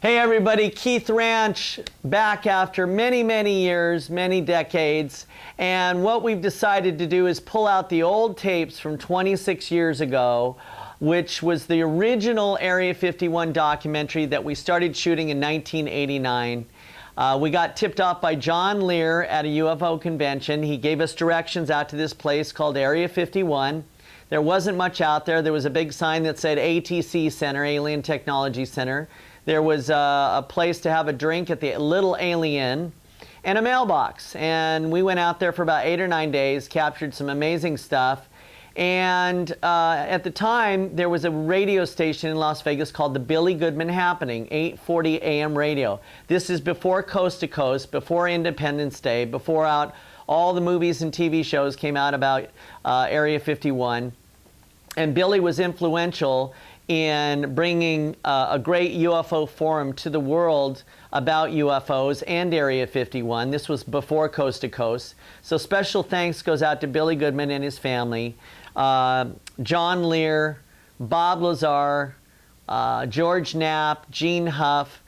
Hey everybody, Keith Ranch back after many years, many decades. And what we've decided to do is pull out the old tapes from 26 years ago, which was the original Area 51 documentary that we started shooting in 1989. We got tipped off by John Lear at a UFO convention. He gave us directions out to this place called Area 51. There wasn't much out there. There was a big sign that said ATC Center, Alien Technology Center. There was a place to have a drink at the Little Alien and a mailbox. And we went out there for about 8 or 9 days, captured some amazing stuff. And at the time, there was a radio station in Las Vegas called the Billy Goodman Happening, 840 AM radio. This is before Coast to Coast, before Independence Day, before all the movies and TV shows came out about Area 51. And Billy was influential in bringing a great UFO forum to the world about UFOs and Area 51. This was before Coast to Coast. So special thanks goes out to Billy Goodman and his family, John Lear, Bob Lazar, George Knapp, Gene Huff,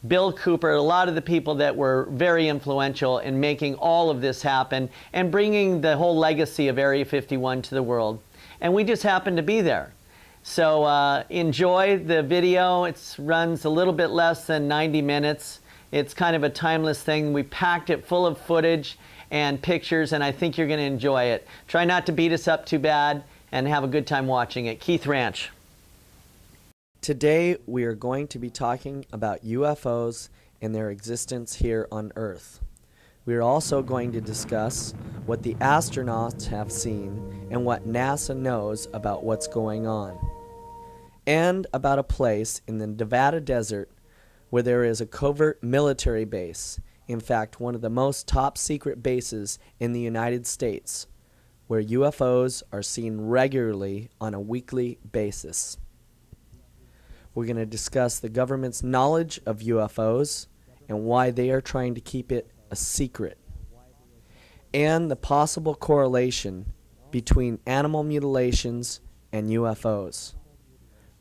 Bill Cooper, a lot of the people that were very influential in making all of this happen and bringing the whole legacy of Area 51 to the world. And we just happened to be there. So enjoy the video. It runs a little bit less than 90 minutes. It's kind of a timeless thing. We packed it full of footage and pictures, and I think you're going to enjoy it. Try not to beat us up too bad and have a good time watching it. Keith Ranch. Today we are going to be talking about UFOs and their existence here on Earth. We are also going to discuss what the astronauts have seen and what NASA knows about what's going on, and about a place in the Nevada desert where there is a covert military base, in fact one of the most top secret bases in the United States, where UFOs are seen regularly on a weekly basis. We're going to discuss the government's knowledge of UFOs and why they are trying to keep it a secret, and the possible correlation between animal mutilations and UFOs.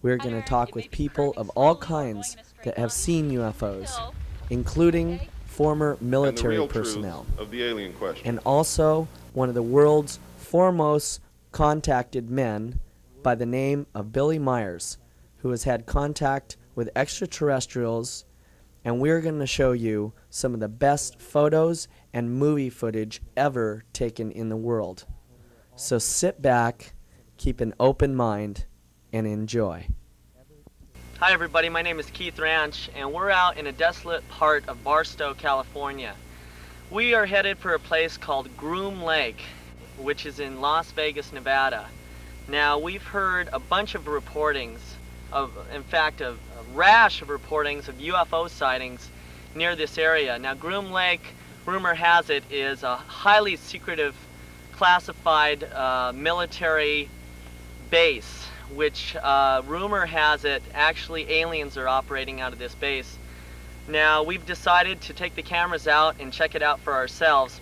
We're going to talk with people of all kinds that have seen UFOs, including former military personnel, of the alien question. and also one of the world's foremost contacted men by the name of Billy Myers, who has had contact with extraterrestrials, and we're going to show you some of the best photos and movie footage ever taken in the world. So sit back, keep an open mind, and enjoy. Hi everybody, my name is Keith Ranch, and we're out in a desolate part of Barstow, California. We are headed for a place called Groom Lake, which is in Las Vegas, Nevada. Now, we've heard a bunch of reportings in fact, a rash of reportings of UFO sightings near this area. Now, Groom Lake, rumor has it, is a highly secretive, classified military base, which rumor has it, actually aliens are operating out of this base. Now, we've decided to take the cameras out and check it out for ourselves.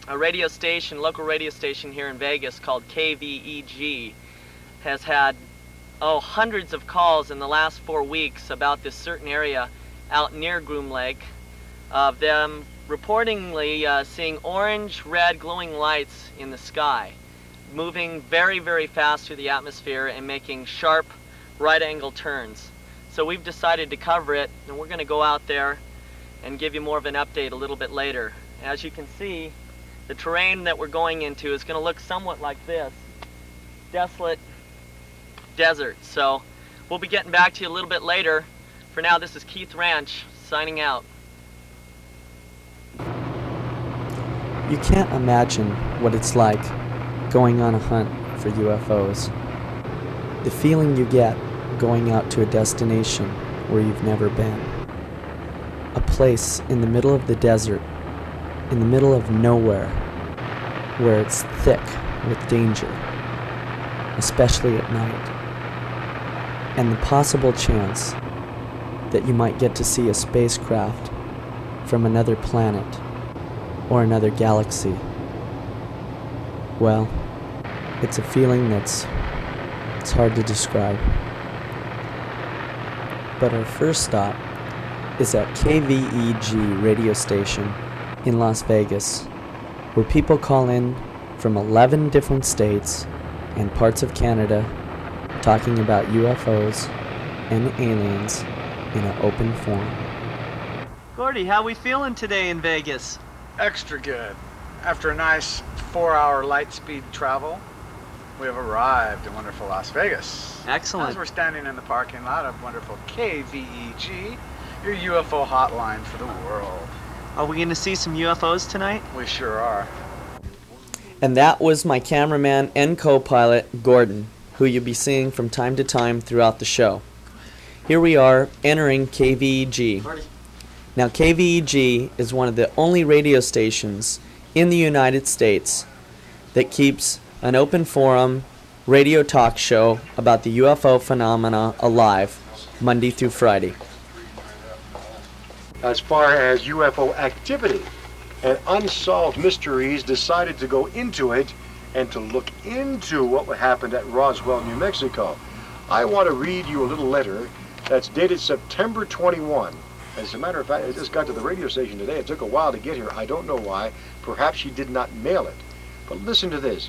A radio station, local radio station here in Vegas called KVEG has had hundreds of calls in the last 4 weeks about this certain area out near Groom Lake of them reportedly seeing orange, red, glowing lights in the sky, moving very fast through the atmosphere and making sharp right-angle turns. So we've decided to cover it, and we're going to go out there and give you more of an update a little bit later. As you can see, the terrain that we're going into is going to look somewhat like this. Desolate desert. So we'll be getting back to you a little bit later. For now, this is Keith Ranch signing out. You can't imagine what it's like going on a hunt for UFOs. The feeling you get going out to a destination where you've never been. A place in the middle of the desert, in the middle of nowhere, where it's thick with danger, especially at night. And the possible chance that you might get to see a spacecraft from another planet or another galaxy. Well, it's a feeling it's hard to describe. But our first stop is at KVEG radio station in Las Vegas, where people call in from 11 different states and parts of Canada talking about UFOs and aliens in an open forum. Gordy, how we feeling today in Vegas? Extra good. After a nice 4-hour light speed travel, we have arrived in wonderful Las Vegas. Excellent. As we're standing in the parking lot of wonderful KVEG, your UFO hotline for the world. Are we going to see some UFOs tonight? We sure are. And that was my cameraman and co-pilot, Gordon, who you'll be seeing from time to time throughout the show. Here we are entering KVEG. Now, KVEG is one of the only radio stations in the United States that keeps an open forum radio talk show about the UFO phenomena alive Monday through Friday. As far as UFO activity and unsolved mysteries, decided to go into it and to look into what happened at Roswell, New Mexico. I want to read you a little letter that's dated September 21. As a matter of fact, it just got to the radio station today. It took a while to get here. I don't know why. Perhaps she did not mail it. But listen to this.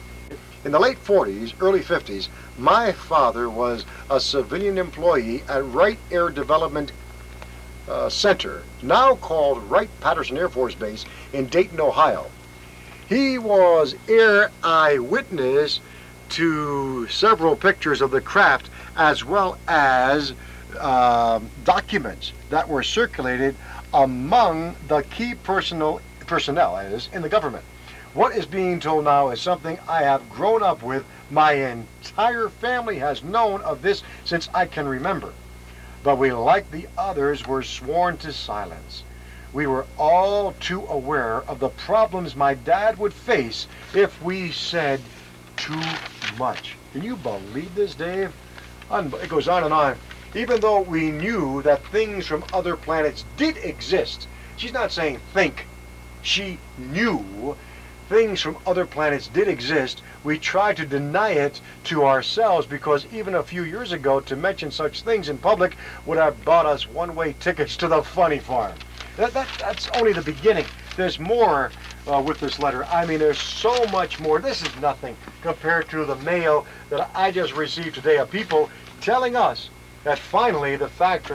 In the late 40s, early 50s, my father was a civilian employee at Wright Air Development Center, now called Wright-Patterson Air Force Base in Dayton, Ohio. He was air eyewitness to several pictures of the craft, as well as documents that were circulated among the key personnel in the government. What is being told now is something I have grown up with. My entire family has known of this since I can remember. But we, like the others, were sworn to silence. We were all too aware of the problems my dad would face if we said too much. Can you believe this, Dave? It goes on and on. Even though we knew that things from other planets did exist, she's not saying think, she knew things from other planets did exist, we tried to deny it to ourselves, because even a few years ago, to mention such things in public would have bought us one-way tickets to the funny farm. That's only the beginning. There's more with this letter. I mean, there's so much more. This is nothing compared to the mail that I just received today of people telling us that finally the fact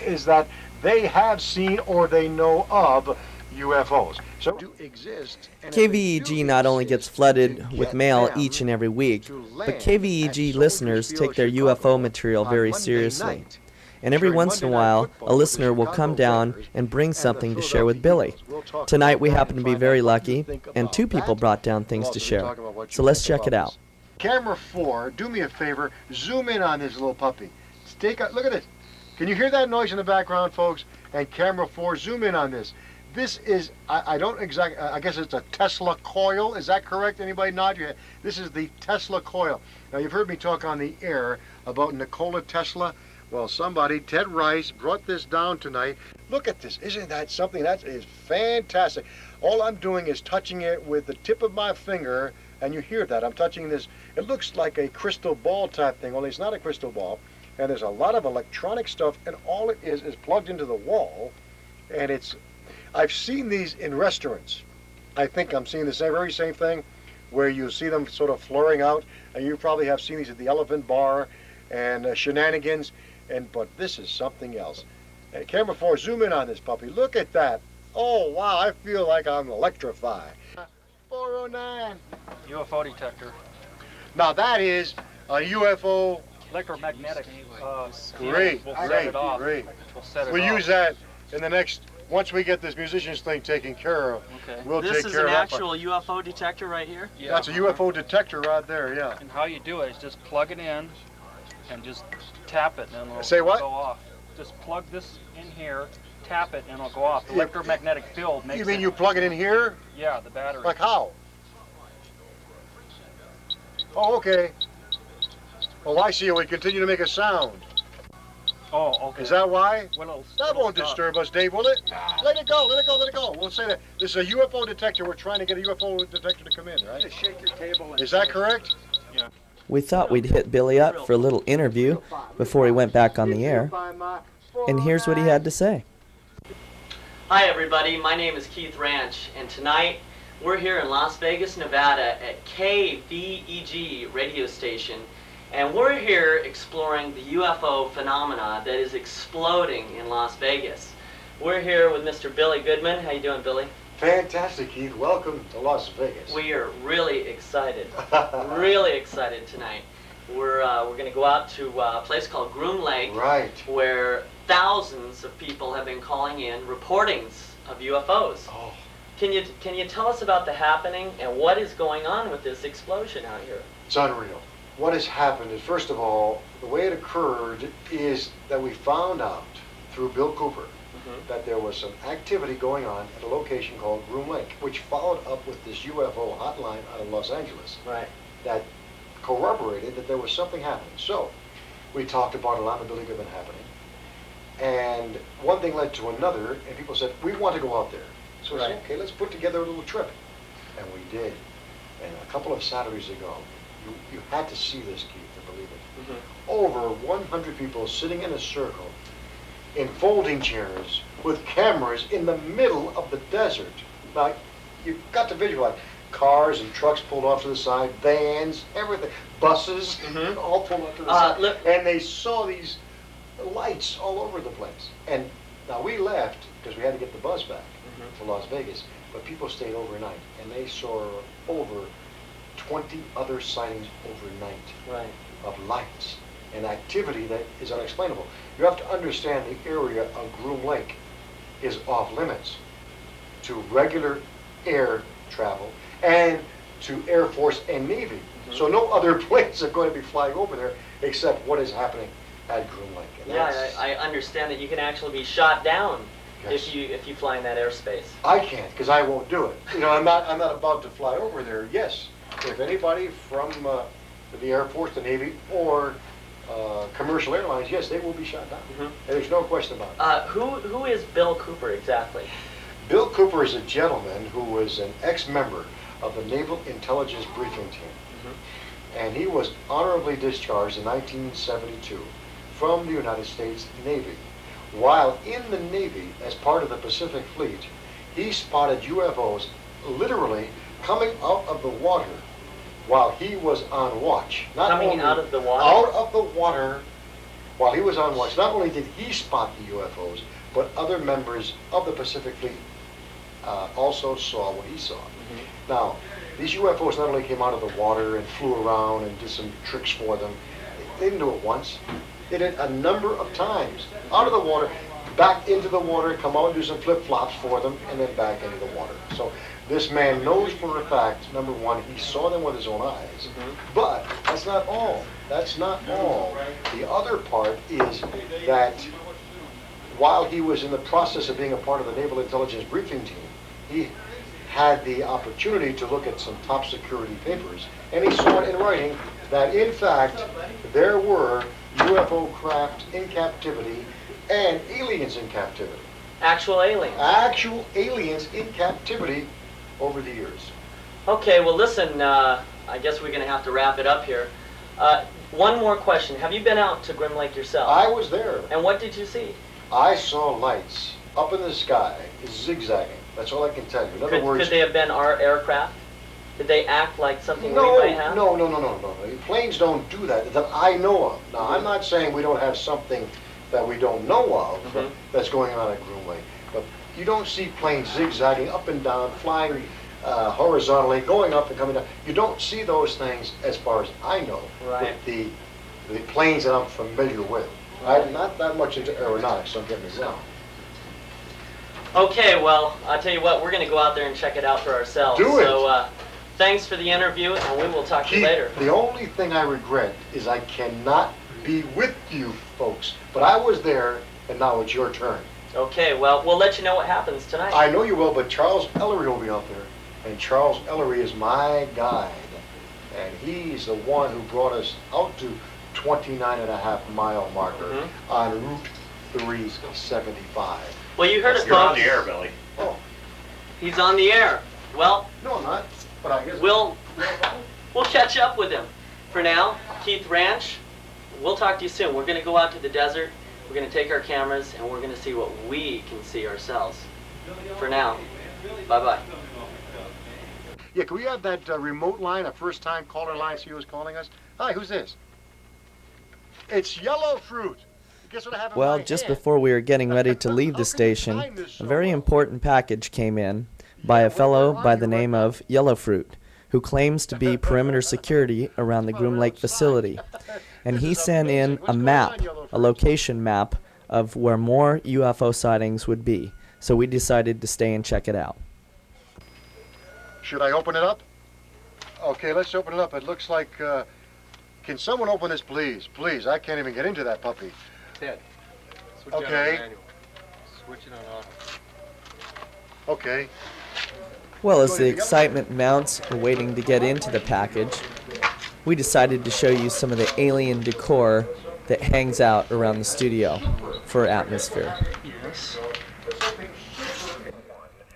is that they have seen or they know of UFOs. So do exist. KVEG not only gets flooded with mail each and every week, but KVEG listeners take their UFO material very seriously. And every once in a while, a listener will come down and bring something to share with Billy. Tonight we happen to be very lucky, and 2 people brought down things to share. So let's check it out. Camera 4, do me a favor, zoom in on this little puppy. Look at this. Can you hear that noise in the background, folks? And camera 4, zoom in on this. This is, I guess it's a Tesla coil. Is that correct? Anybody nod your head? This is the Tesla coil. Now, you've heard me talk on the air about Nikola Tesla. Well, somebody, Ted Rice, brought this down tonight. Look at this. Isn't that something? That is fantastic. All I'm doing is touching it with the tip of my finger, and you hear that. I'm touching this. It looks like a crystal ball type thing, only it's not a crystal ball. And there's a lot of electronic stuff, and all it is plugged into the wall. And I've seen these in restaurants. I think I'm seeing the very same thing, where you see them sort of fluttering out, and you probably have seen these at the Elephant Bar and Shenanigans. But this is something else. And camera 4, zoom in on this puppy. Look at that. Oh, wow, I feel like I'm electrified. 409. UFO detector. Now that is a UFO. Electromagnetic. Great, We'll set it off. great. We'll set it We'll off. use that in the next, once we get this musicians thing taken care of. Okay. We'll This take is care an of that. actual UFO detector right here? Yeah. That's a UFO detector right there, yeah. And how you do it is just plug it in and just tap it, and it'll Say what? go off. Just plug this in here, tap it, and it'll go off. The electromagnetic field makes You mean it. you plug it in here? Yeah, the battery. Like how? Oh, okay. Oh, I see. We continue to make a sound. Oh, okay. Is that why? Well, That won't disturb us, Dave, will it? Let it go, let it go, let it go. We'll say that. This is a UFO detector. We're trying to get a UFO detector to come in, right? Just shake your table. Is that correct? We thought we'd hit Billy up for a little interview before he went back on the air, and here's what he had to say. Hi everybody, my name is Keith Ranch, and tonight we're here in Las Vegas, Nevada at KVEG radio station, and we're here exploring the UFO phenomena that is exploding in Las Vegas. We're here with Mr. Billy Goodman. How you doing, Billy? Fantastic, Keith. Welcome to Las Vegas. We are really excited, really excited tonight. We're going to go out to a place called Groom Lake, Right. where thousands of people have been calling in reportings of UFOs. Oh, Can you tell us about the happening and what is going on with this explosion out here? it's unreal. What has happened is, first of all, the way it occurred is that we found out through Bill Cooper that there was some activity going on at a location called Groom Lake, which followed up with this UFO hotline out of Los Angeles Right. that corroborated that there was something happening. So we talked about a lot of Billy Goodman happening, and one thing led to another, and people said, we want to go out there. So we Right. said, okay, let's put together a little trip. And we did. And a couple of Saturdays ago, you had to see this, Keith, to believe it. Over 100 people sitting in a circle in folding chairs with cameras in the middle of the desert. Now, you've got to visualize. Cars and trucks pulled off to the side, vans, everything, buses, all pulled off to the side. Look. And they saw these lights all over the place. And now we left because we had to get the bus back to Las Vegas, but people stayed overnight, and they saw over 20 other sightings overnight Right. of lights and activity that is unexplainable. You have to understand the area of Groom Lake is off limits to regular air travel and to Air Force and Navy. So no other planes are going to be flying over there except what is happening at Groom Lake. And Yeah, that's- I understand that you can actually be shot down Yes. if you fly in that airspace. I can't, because I won't do it. You know, I'm not about to fly over there. Yes, if anybody from the Air Force, the Navy, or commercial airlines, yes, they will be shot down. And there's no question about it. Who is Bill Cooper exactly? Bill Cooper is a gentleman who was an ex-member of the Naval Intelligence Briefing Team. And he was honorably discharged in 1972 from the United States Navy. While in the Navy, as part of the Pacific Fleet, he spotted UFOs literally coming out of the water while he was on watch. Coming out of the water? Out of the water while he was on watch. Not only did he spot the UFOs, but other members of the Pacific Fleet also saw what he saw. Now, these UFOs not only came out of the water and flew around and did some tricks for them, they didn't do it once. They did it a number of times. Out of the water, back into the water, come out and do some flip-flops for them, and then back into the water. So this man knows for a fact, number one, he saw them with his own eyes. But that's not all. That's not all. The other part is that while he was in the process of being a part of the Naval Intelligence Briefing Team, he had the opportunity to look at some top security papers, and he saw it in writing that, in fact, there were UFO craft in captivity and aliens in captivity. Actual aliens. Actual aliens in captivity over the years. Okay, well listen, I guess we're going to have to wrap it up here. One more question. Have you been out to Groom Lake yourself? I was there. And what did you see? I saw lights up in the sky, zigzagging. That's all I can tell you. In other words, Could they have been our aircraft? Did they act like something no, we might have? no. Planes don't do that I know of. Now, I'm not saying we don't have something that we don't know of that's going on at Groom Lake, but you don't see planes zigzagging up and down, flying horizontally, going up and coming down. You don't see those things, as far as I know, Right. with the planes that I'm familiar with. I'm not that much into aeronautics, don't get me wrong. Okay, well, I'll tell you what, we're going to go out there and check it out for ourselves. Do it. So, thanks for the interview, and we will talk to you Keith, later. the only thing I regret is I cannot be with you folks. But I was there, and now it's your turn. Okay, well, we'll let you know what happens tonight. I know you will, but Charles Ellery will be out there. And Charles Ellery is my guide. And he's the one who brought us out to 29.5-mile marker on Route 375. Well, you heard it, You're on folks. the air, Billy. Oh, He's on the air. Well, no, I'm not. But I guess we'll catch up with him. For now, Keith Ranch, we'll talk to you soon. We're going to go out to the desert. We're going to take our cameras, and we're going to see what we can see ourselves. For now. Bye-bye. Yeah, can we have that remote line, a first-time caller line, see who's calling us? Hi, who's this? It's yellow fruit. Guess what I have in Well, my just hand? before we were getting ready to leave the How can you station, time this a so very well? important package came in by a fellow by the name of Yellowfruit, who claims to be perimeter security around the Groom Lake facility. And he sent in a map, a location map, of where more UFO sightings would be. So we decided to stay and check it out. Should I open it up? Okay, let's open it up. It looks like, can someone open this, please? Please, I can't even get into that puppy. Ted, switch Okay. it on manual. Switch it on auto. Okay. Well, as the excitement mounts, we're waiting to get into the package, we decided to show you some of the alien decor that hangs out around the studio for atmosphere. Yes.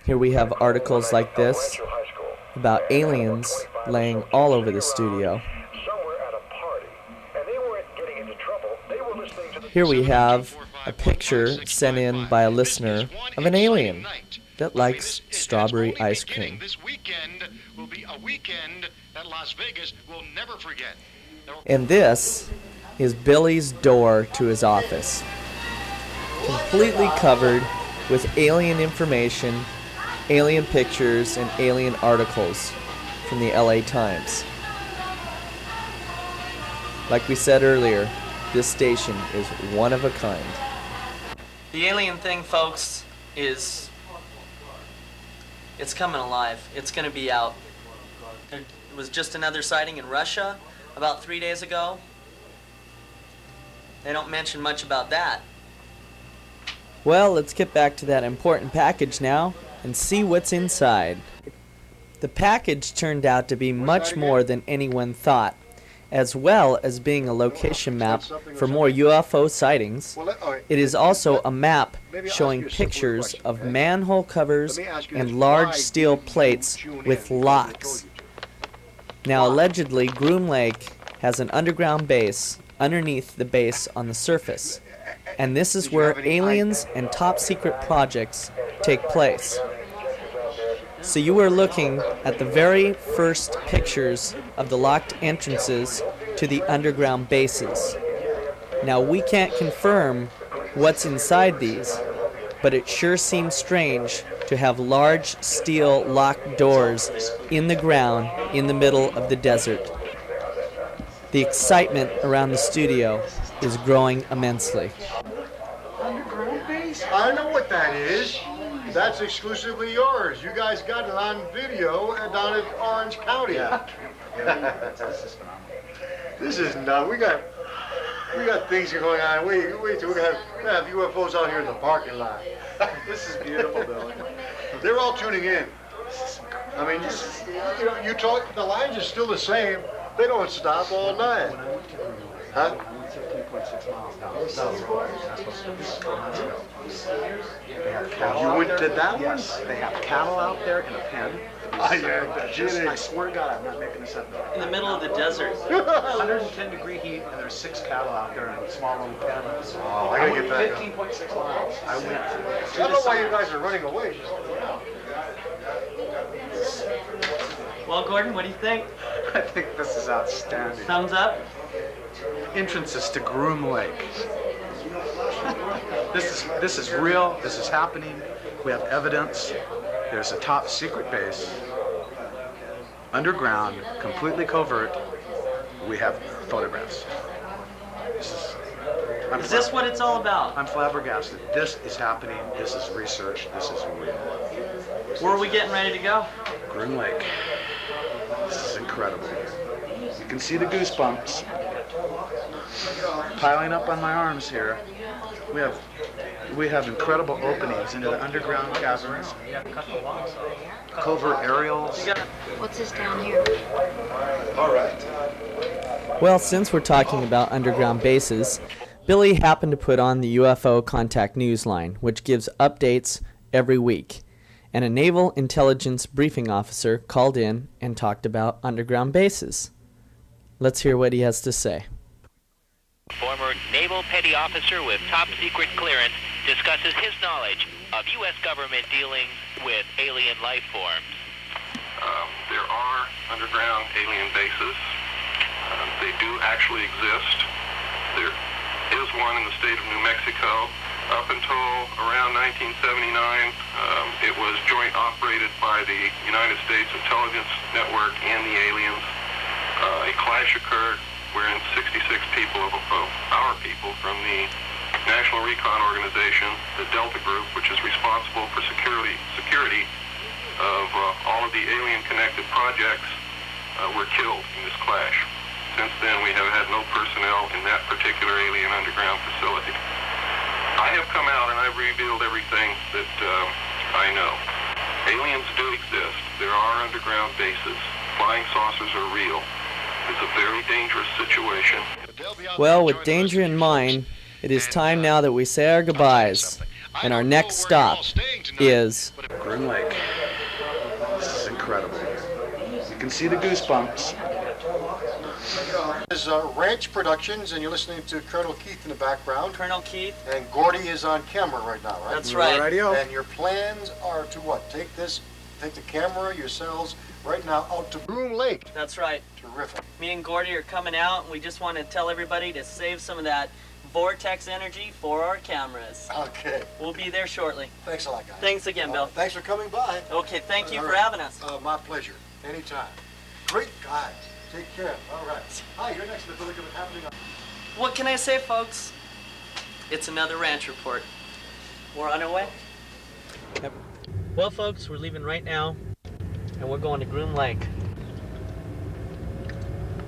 Here we have articles like this about aliens laying all over the studio. Here we have a picture sent in by a listener of an alien that likes strawberry ice cream. This weekend will be a weekend that Las Vegas will never forget. And this is Billy's door to his office, completely covered with alien information, alien pictures, and alien articles from the LA Times. Like we said earlier, this station is one of a kind. The alien thing, folks, is it's coming alive. It's going to be out. There was just another sighting in Russia about 3 days ago. They don't mention much about that. Well, let's get back to that important package now and see what's inside. The package turned out to be much more than anyone thought, as well as being a location map for more UFO sightings. It is also a map showing pictures of manhole covers and large steel plates with locks. Now, allegedly, Groom Lake has an underground base underneath the base on the surface, and this is where aliens and top secret projects take place. So you are looking at the very first pictures of the locked entrances to the underground bases. Now, we can't confirm what's inside these, but it sure seems strange to have large steel locked doors in the ground in the middle of the desert. The excitement around the studio is growing immensely. Underground base? I know what that is. That's exclusively yours. You guys got it on video down at Orange County. Yeah. This is phenomenal. This is nuts. We got things going on. Wait till we're gonna have UFOs out here in the parking lot. This is beautiful, Billy. They're all tuning in. I mean, you know, you talk. The lines are still the same. They don't stop all night. Huh? 15.6 miles down. You went to that one? Yes, they have cattle out there in a pen. I swear to God, I'm not making this up. In the middle of the desert. 110-degree heat, and there's 6 cattle out there in a small little pen. Oh, I gotta get back up. 15.6 miles. I went I don't know why you guys are running away. Well, Gordon, what do you think? I think this is outstanding. Thumbs up? Entrances to Groom Lake. This is real. This is happening. We have evidence. There's a top secret base, underground, completely covert. We have photographs. Is this what it's all about? I'm flabbergasted. This is happening. This is research. This is real. Where are we getting ready to go? Groom Lake. This is incredible. You can see the goosebumps piling up on my arms here. We have incredible openings into the underground caverns, covert aerials. What's this down here? All right. Well, since we're talking about underground bases, Billy happened to put on the UFO Contact Newsline, which gives updates every week. And a naval intelligence briefing officer called in and talked about underground bases. Let's hear what he has to say. Former naval petty officer with top secret clearance discusses his knowledge of U.S. government dealings with alien life forms. There are underground alien bases. They do actually exist. There is one in the state of New Mexico. Up until around 1979, it was joint operated by the United States Intelligence Network and the aliens. A clash occurred wherein 66 people of our people from the National Recon Organization, the Delta Group, which is responsible for security of all of the alien-connected projects, were killed in this clash. Since then, we have had no personnel in that particular alien underground facility. I have come out and I've revealed everything that I know. Aliens do exist. There are underground bases. Flying saucers are real. It's a very dangerous situation. Well, with danger in mind, it is time now that we say our goodbyes. And our next stop is Groom Lake. This is incredible. You can see the goosebumps. This is Ranch Productions, and you're listening to Colonel Keith in the background. Colonel Keith. And Gordy is on camera right now, right? That's right. And your plans are to what? Take the camera yourselves right now out to Groom Lake. That's right. Terrific. Me and Gordy are coming out, and we just want to tell everybody to save some of that vortex energy for our cameras. Okay. We'll be there shortly. Thanks a lot, guys. Thanks again, Bill. Thanks for coming by. Okay, thank you All for right. having us. My pleasure. Anytime. Great guys. Take care. All right. Hi, you're next to the building of happening. What can I say, folks? It's another ranch report. We're on our way. Yep. Well, folks, we're leaving right now, and we're going to Groom Lake.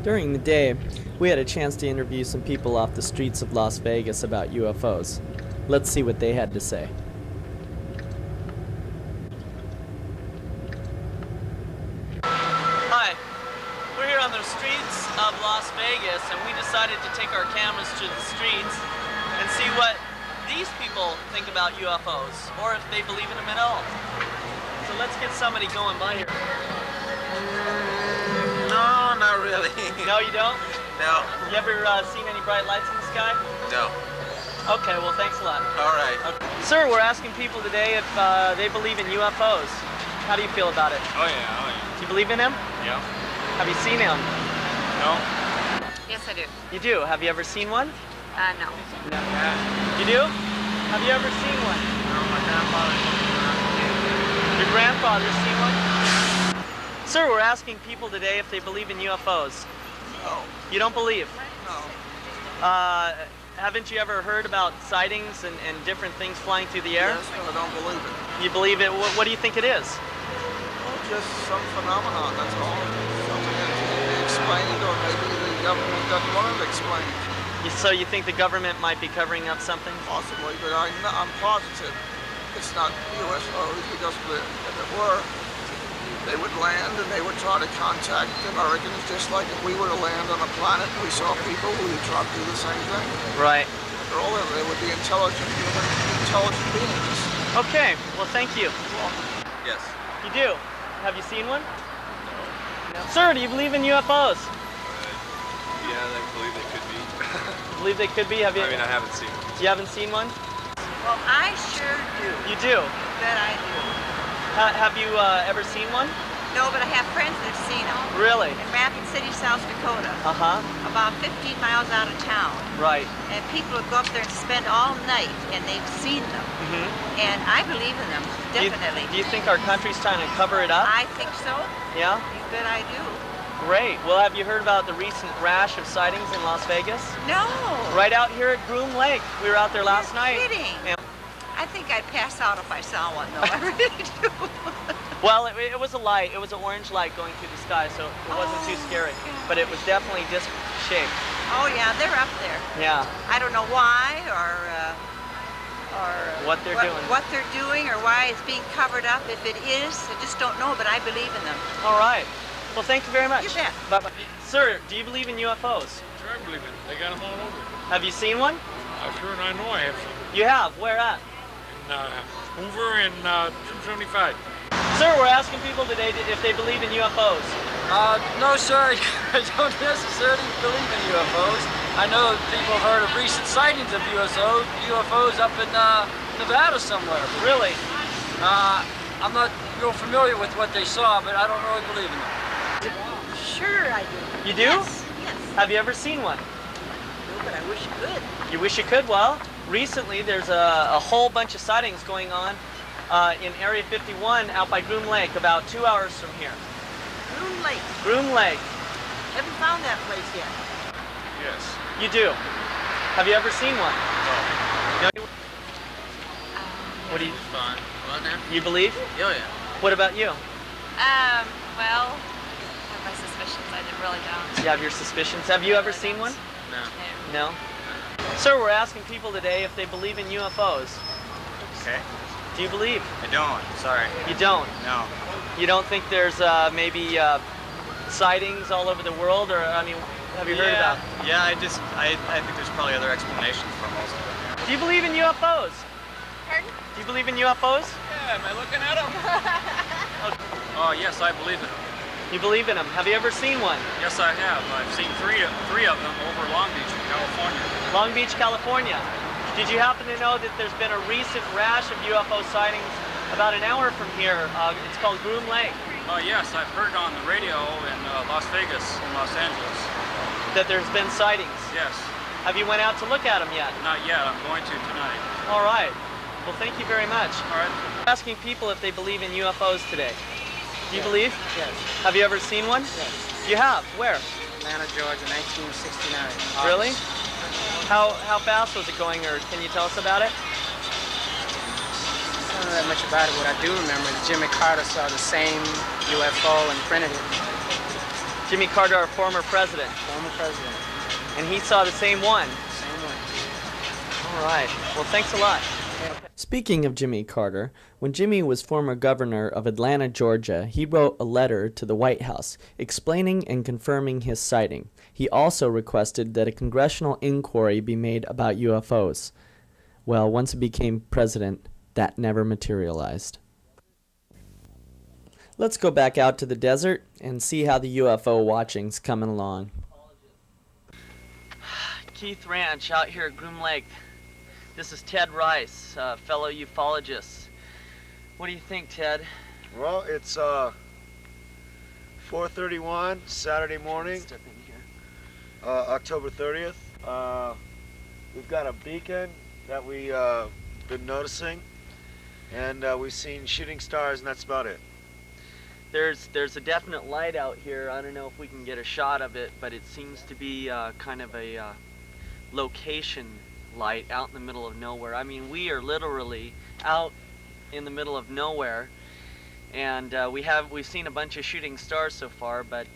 During the day, we had a chance to interview some people off the streets of Las Vegas about UFOs. Let's see what they had to say. Hi, we're here on the streets of Las Vegas, and we decided to take our cameras to the streets and see what these people think about UFOs, or if they believe in them at all. So let's get somebody going by here. No, not really. No, you don't? No. You ever seen any bright lights in the sky? No. Okay, well, thanks a lot. All right. Okay. Sir, we're asking people today if they believe in UFOs. How do you feel about it? Oh yeah. Do you believe in them? Yeah. Have you seen them? No. Yes, I do. You do. Have you ever seen one? No. No. You do? Have you ever seen one? No, my grandfather. Your grandfather's seen one? Sir, we're asking people today if they believe in UFOs. No. You don't believe? No. Haven't you ever heard about sightings and different things flying through the air? Yes, but I don't believe it. You believe it? What do you think it is? Well, just some phenomenon, that's all. Something that can be explained, or maybe the government doesn't want it explained. So you think the government might be covering up something? Possibly, but I'm positive it's not UFOs, because if it were, they would land and they would try to contact Americans, just like if we were to land on a planet and we saw people, we would try to do the same thing. Right. After all, they would be intelligent beings. Okay, well, thank you. Yes. You do? Have you seen one? No. Sir, do you believe in UFOs? Yeah, I believe they could be. Believe they could be? Have you? I mean, I haven't seen one. You haven't seen one? Well, I sure do. You do? Bet I do. Have you ever seen one? No, but I have friends that have seen them. Really? In Rapid City, South Dakota. Uh-huh. About 15 miles out of town. Right. And people would go up there and spend all night, and they've seen them. Mm-hmm. And I believe in them, definitely. Do you think our country's trying to cover it up? I think so. Yeah? You bet I do. Great. Well, have you heard about the recent rash of sightings in Las Vegas? No. Right out here at Groom Lake. We were out there last night. You're kidding. And I think I'd pass out if I saw one, though. I really do. well, it was a light. It was an orange light going through the sky, so it wasn't too scary. But it was definitely disc-shaped. Oh, yeah, they're up there. Yeah. I don't know why or what they're doing. What they're doing or why it's being covered up. If it is, I just don't know, but I believe in them. All right. Well, thank you very much. You bet. Bye-bye. Sir, do you believe in UFOs? Sure, I believe it. They got them all over. Have you seen one? Sure, and I know I have some. You have? Where at? In Hoover and 275. Sir, we're asking people today if they believe in UFOs. No, sir. I don't necessarily believe in UFOs. I know people heard of recent sightings of UFOs up in Nevada somewhere. Really? I'm not real familiar with what they saw, but I don't really believe in them. Sure I do. You do? Yes. Have you ever seen one? No, but I wish you could. You wish you could? Well, recently there's a whole bunch of sightings going on in Area 51 out by Groom Lake, about 2 hours from here. Groom Lake. Groom Lake. Haven't found that place yet. Yes. You do? Have you ever seen one? No. What do you? Fine. Well, now? You believe? Oh, yeah. What about you? Well, I have my suspicions. I really don't. You have your suspicions. Have you ever seen one? No. No? Sir, we're asking people today if they believe in UFOs. Okay. Do you believe? I don't. Sorry. You don't? No. You don't think there's maybe sightings all over the world, or I mean, have you heard about? Yeah, I think there's probably other explanations for most of it. Do you believe in UFOs? Pardon? Do you believe in UFOs? Yeah, am I looking at them? Oh, yes, I believe in them. You believe in them. Have you ever seen one? Yes, I have. I've seen three of them over Long Beach, California. Long Beach, California. Did you happen to know that there's been a recent rash of UFO sightings about an hour from here? It's called Groom Lake. Oh, yes, I've heard on the radio in Las Vegas and Los Angeles. That there's been sightings? Yes. Have you went out to look at them yet? Not yet. I'm going to tonight. All right. Well, thank you very much. All right. Asking people if they believe in UFOs today. Do you believe? Yes. Have you ever seen one? Yes. You have? Where? Atlanta, Georgia, 1969. Really? How fast was it going, or can you tell us about it? I don't know that much about it. What I do remember is Jimmy Carter saw the same UFO and printed it. Jimmy Carter, our former president. Former president. And he saw the same one. Same one. All right. Well, thanks a lot. Speaking of Jimmy Carter, when Jimmy was former governor of Atlanta, Georgia, he wrote a letter to the White House explaining and confirming his sighting. He also requested that a congressional inquiry be made about UFOs. Well, once he became president, that never materialized. Let's go back out to the desert and see how the UFO watching's coming along. Keith Ranch out here at Groom Lake. This is Ted Rice, fellow ufologist. What do you think, Ted? Well, it's 4:31 Saturday morning, Step in here. October 30th. We've got a beacon that we've been noticing, and we've seen shooting stars, and that's about it. There's a definite light out here. I don't know if we can get a shot of it, but it seems to be kind of a location light out in the middle of nowhere. I mean, we are literally out in the middle of nowhere, and we've seen a bunch of shooting stars so far, but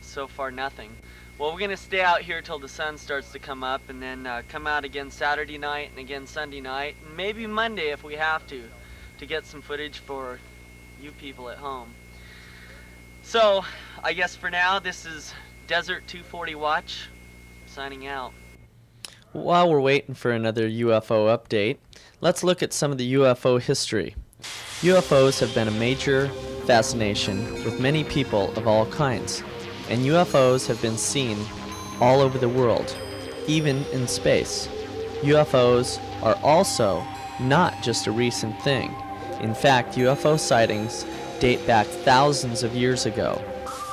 so far nothing. Well, we're gonna stay out here till the sun starts to come up, and then come out again Saturday night and again Sunday night, and maybe Monday if we have to get some footage for you people at home. So I guess for now this is Desert 240 Watch signing out. While we're waiting for another UFO update, let's look at some of the UFO history. UFOs have been a major fascination with many people of all kinds, and UFOs have been seen all over the world, even in space. UFOs are also not just a recent thing. In fact, UFO sightings date back thousands of years ago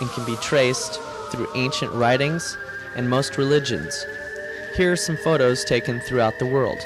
and can be traced through ancient writings and most religions. Here are some photos taken throughout the world.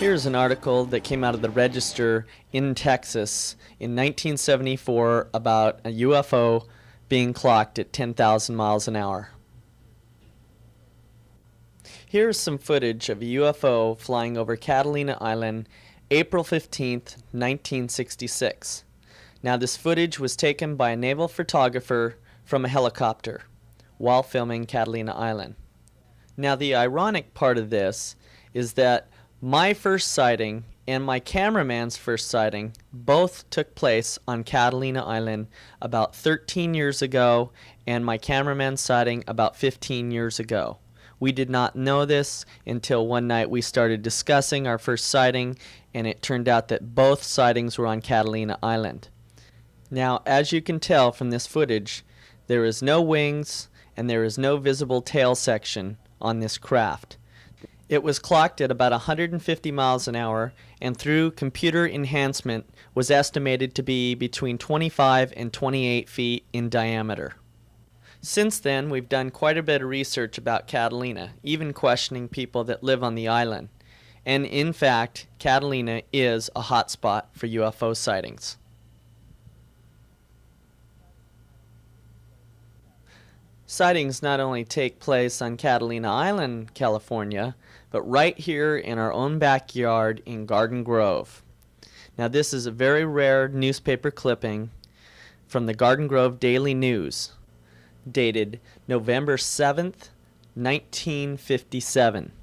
Here's an article that came out of the Register in Texas in 1974 about a UFO being clocked at 10,000 miles an hour. Here's some footage of a UFO flying over Catalina Island April 15th, 1966. Now this footage was taken by a naval photographer from a helicopter while filming Catalina Island. Now the ironic part of this is that my first sighting and my cameraman's first sighting both took place on Catalina Island about 13 years ago, and my cameraman's sighting about 15 years ago. We did not know this until one night we started discussing our first sighting, and it turned out that both sightings were on Catalina Island. Now, as you can tell from this footage, there is no wings and there is no visible tail section on this craft. It was clocked at about 150 miles an hour, and through computer enhancement was estimated to be between 25 and 28 feet in diameter. Since then, we've done quite a bit of research about Catalina, even questioning people that live on the island. And in fact, Catalina is a hotspot for UFO sightings. Sightings not only take place on Catalina Island, California, but right here in our own backyard in Garden Grove. Now this is a very rare newspaper clipping from the Garden Grove Daily News, dated November 7th, 1957.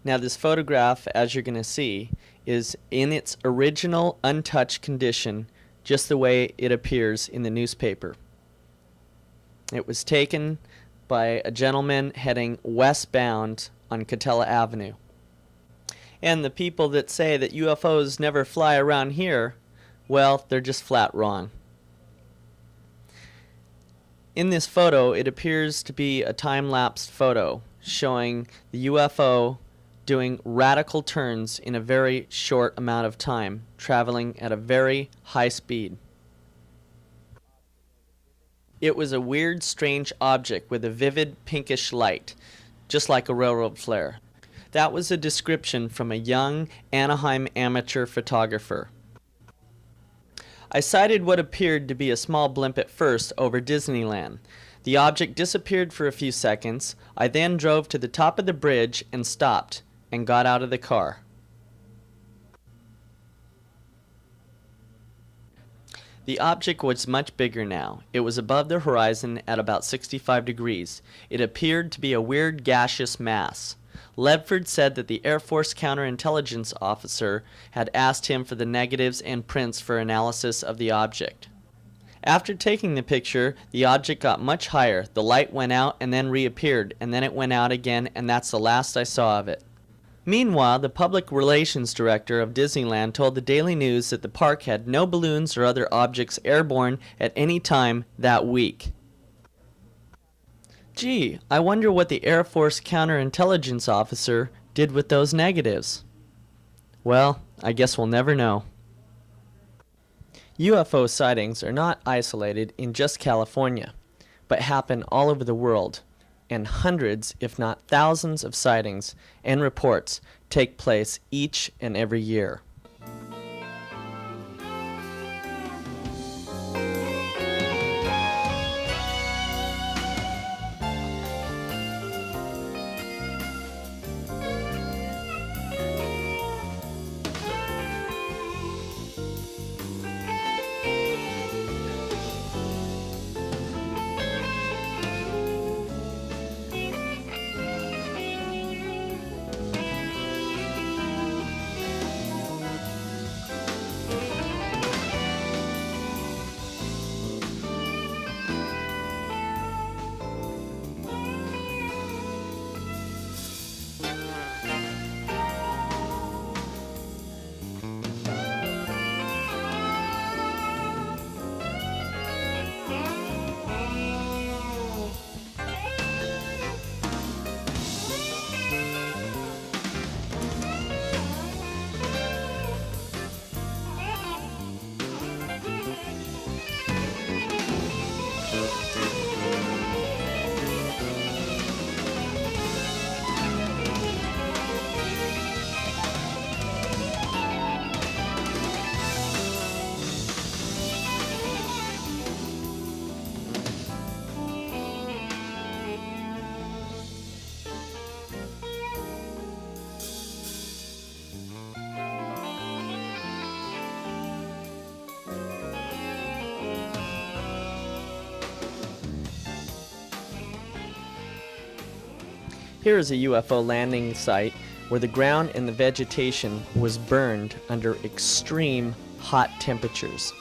Now this photograph, as you're going to see, is in its original untouched condition, just the way it appears in the newspaper. It was taken by a gentleman heading westbound on Catella Avenue. And the people that say that UFOs never fly around here, well, they're just flat wrong. In this photo, it appears to be a time-lapsed photo showing the UFO doing radical turns in a very short amount of time, traveling at a very high speed. It was a weird, strange object with a vivid pinkish light, just like a railroad flare. That was a description from a young Anaheim amateur photographer. I sighted what appeared to be a small blimp at first over Disneyland. The object disappeared for a few seconds. I then drove to the top of the bridge and stopped and got out of the car. The object was much bigger now. It was above the horizon at about 65 degrees. It appeared to be a weird gaseous mass. Ledford said that the Air Force counterintelligence officer had asked him for the negatives and prints for analysis of the object. After taking the picture, the object got much higher. The light went out and then reappeared, and then it went out again, and that's the last I saw of it. Meanwhile, the public relations director of Disneyland told the Daily News that the park had no balloons or other objects airborne at any time that week. Gee, I wonder what the Air Force counterintelligence officer did with those negatives. Well, I guess we'll never know. UFO sightings are not isolated in just California, but happen all over the world. And hundreds, if not thousands, of sightings and reports take place each and every year. Here is a UFO landing site where the ground and the vegetation was burned under extreme hot temperatures.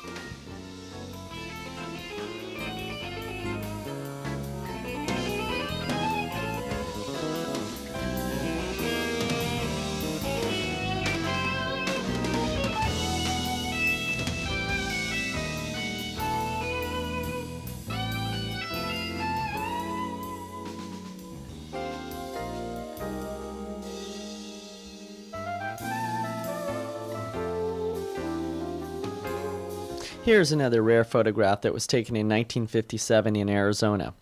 Here's another rare photograph that was taken in 1957 in Arizona,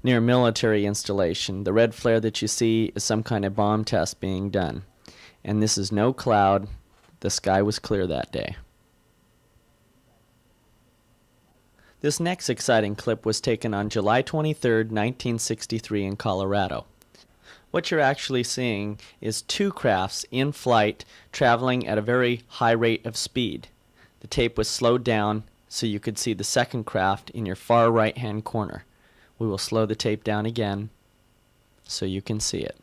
near a military installation. The red flare that you see is some kind of bomb test being done. And this is no cloud. The sky was clear that day. This next exciting clip was taken on July 23, 1963 in Colorado. What you're actually seeing is two crafts in flight traveling at a very high rate of speed. The tape was slowed down so you could see the second craft in your far right-hand corner. We will slow the tape down again so you can see it.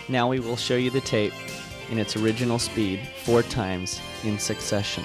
Now we will show you the tape in its original speed 4 times in succession.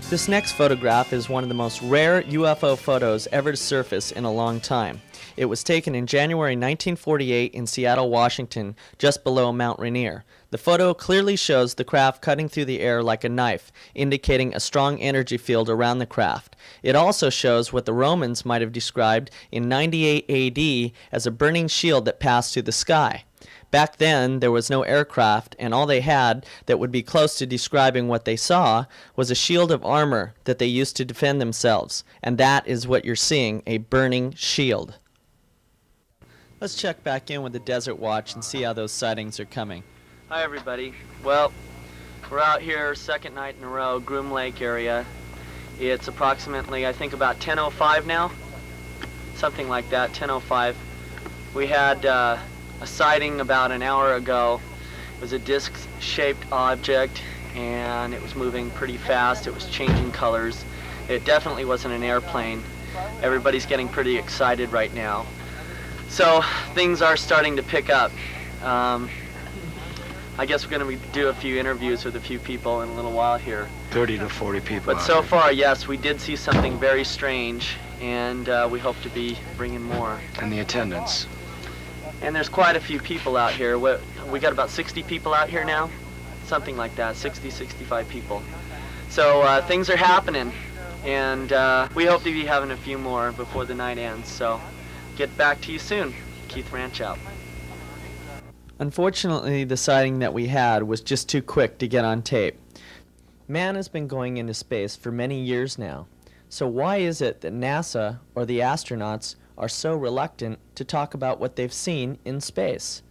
This next photograph is one of the most rare UFO photos ever to surface in a long time. It was taken in January 1948 in Seattle, Washington, just below Mount Rainier. The photo clearly shows the craft cutting through the air like a knife, indicating a strong energy field around the craft. It also shows what the Romans might have described in 98 AD as a burning shield that passed through the sky. Back then, there was no aircraft, and all they had that would be close to describing what they saw was a shield of armor that they used to defend themselves. And that is what you're seeing, a burning shield. Let's check back in with the Desert Watch and see how those sightings are coming. Hi everybody. Well, we're out here second night in a row, Groom Lake area. It's approximately, I think, about 10:05 now. Something like that, 10:05. We had a sighting about an hour ago. It was a disc-shaped object and it was moving pretty fast. It was changing colors. It definitely wasn't an airplane. Everybody's getting pretty excited right now. So things are starting to pick up. I guess we're going to do a few interviews with a few people in a little while here. 30 to 40 people. But so far, yes, we did see something very strange, and we hope to be bringing more. And the attendance. And there's quite a few people out here. We got about 60 people out here now, something like that, 60, 65 people. So things are happening, and we hope to be having a few more before the night ends. So get back to you soon. Keith Ranch out. Unfortunately, the sighting that we had was just too quick to get on tape. Man has been going into space for many years now. So why is it that NASA or the astronauts are so reluctant to talk about what they've seen in space?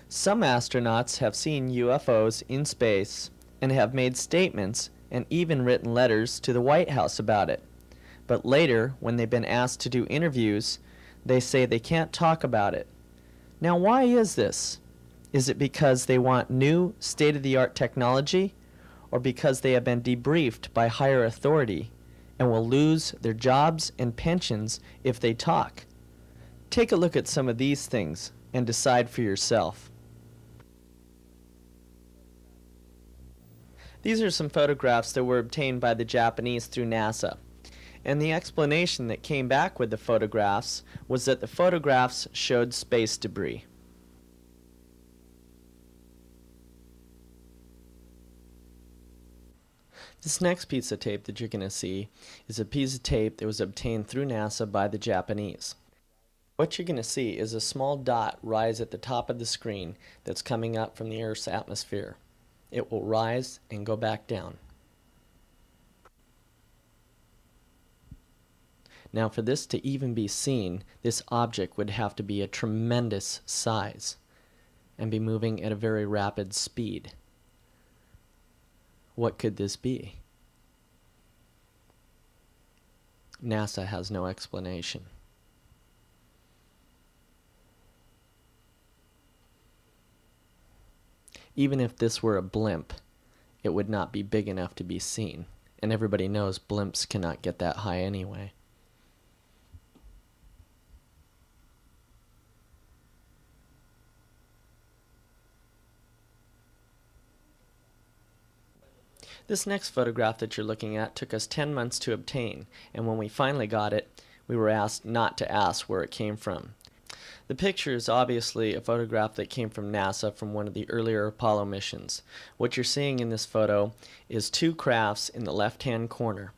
Some astronauts have seen UFOs in space and have made statements and even written letters to the White House about it. But later, when they've been asked to do interviews, they say they can't talk about it. Now, why is this? Is it because they want new state-of-the-art technology, or because they have been debriefed by higher authority and will lose their jobs and pensions if they talk? Take a look at some of these things and decide for yourself. These are some photographs that were obtained by the Japanese through NASA. And the explanation that came back with the photographs was that the photographs showed space debris. This next piece of tape that you're going to see is a piece of tape that was obtained through NASA by the Japanese. What you're going to see is a small dot rise at the top of the screen that's coming up from the Earth's atmosphere. It will rise and go back down. Now, for this to even be seen, this object would have to be a tremendous size and be moving at a very rapid speed. What could this be? NASA has no explanation. Even if this were a blimp, it would not be big enough to be seen. And everybody knows blimps cannot get that high anyway. This next photograph that you're looking at took us 10 months to obtain, and when we finally got it, we were asked not to ask where it came from. The picture is obviously a photograph that came from NASA from one of the earlier Apollo missions. What you're seeing in this photo is two crafts in the left-hand corner.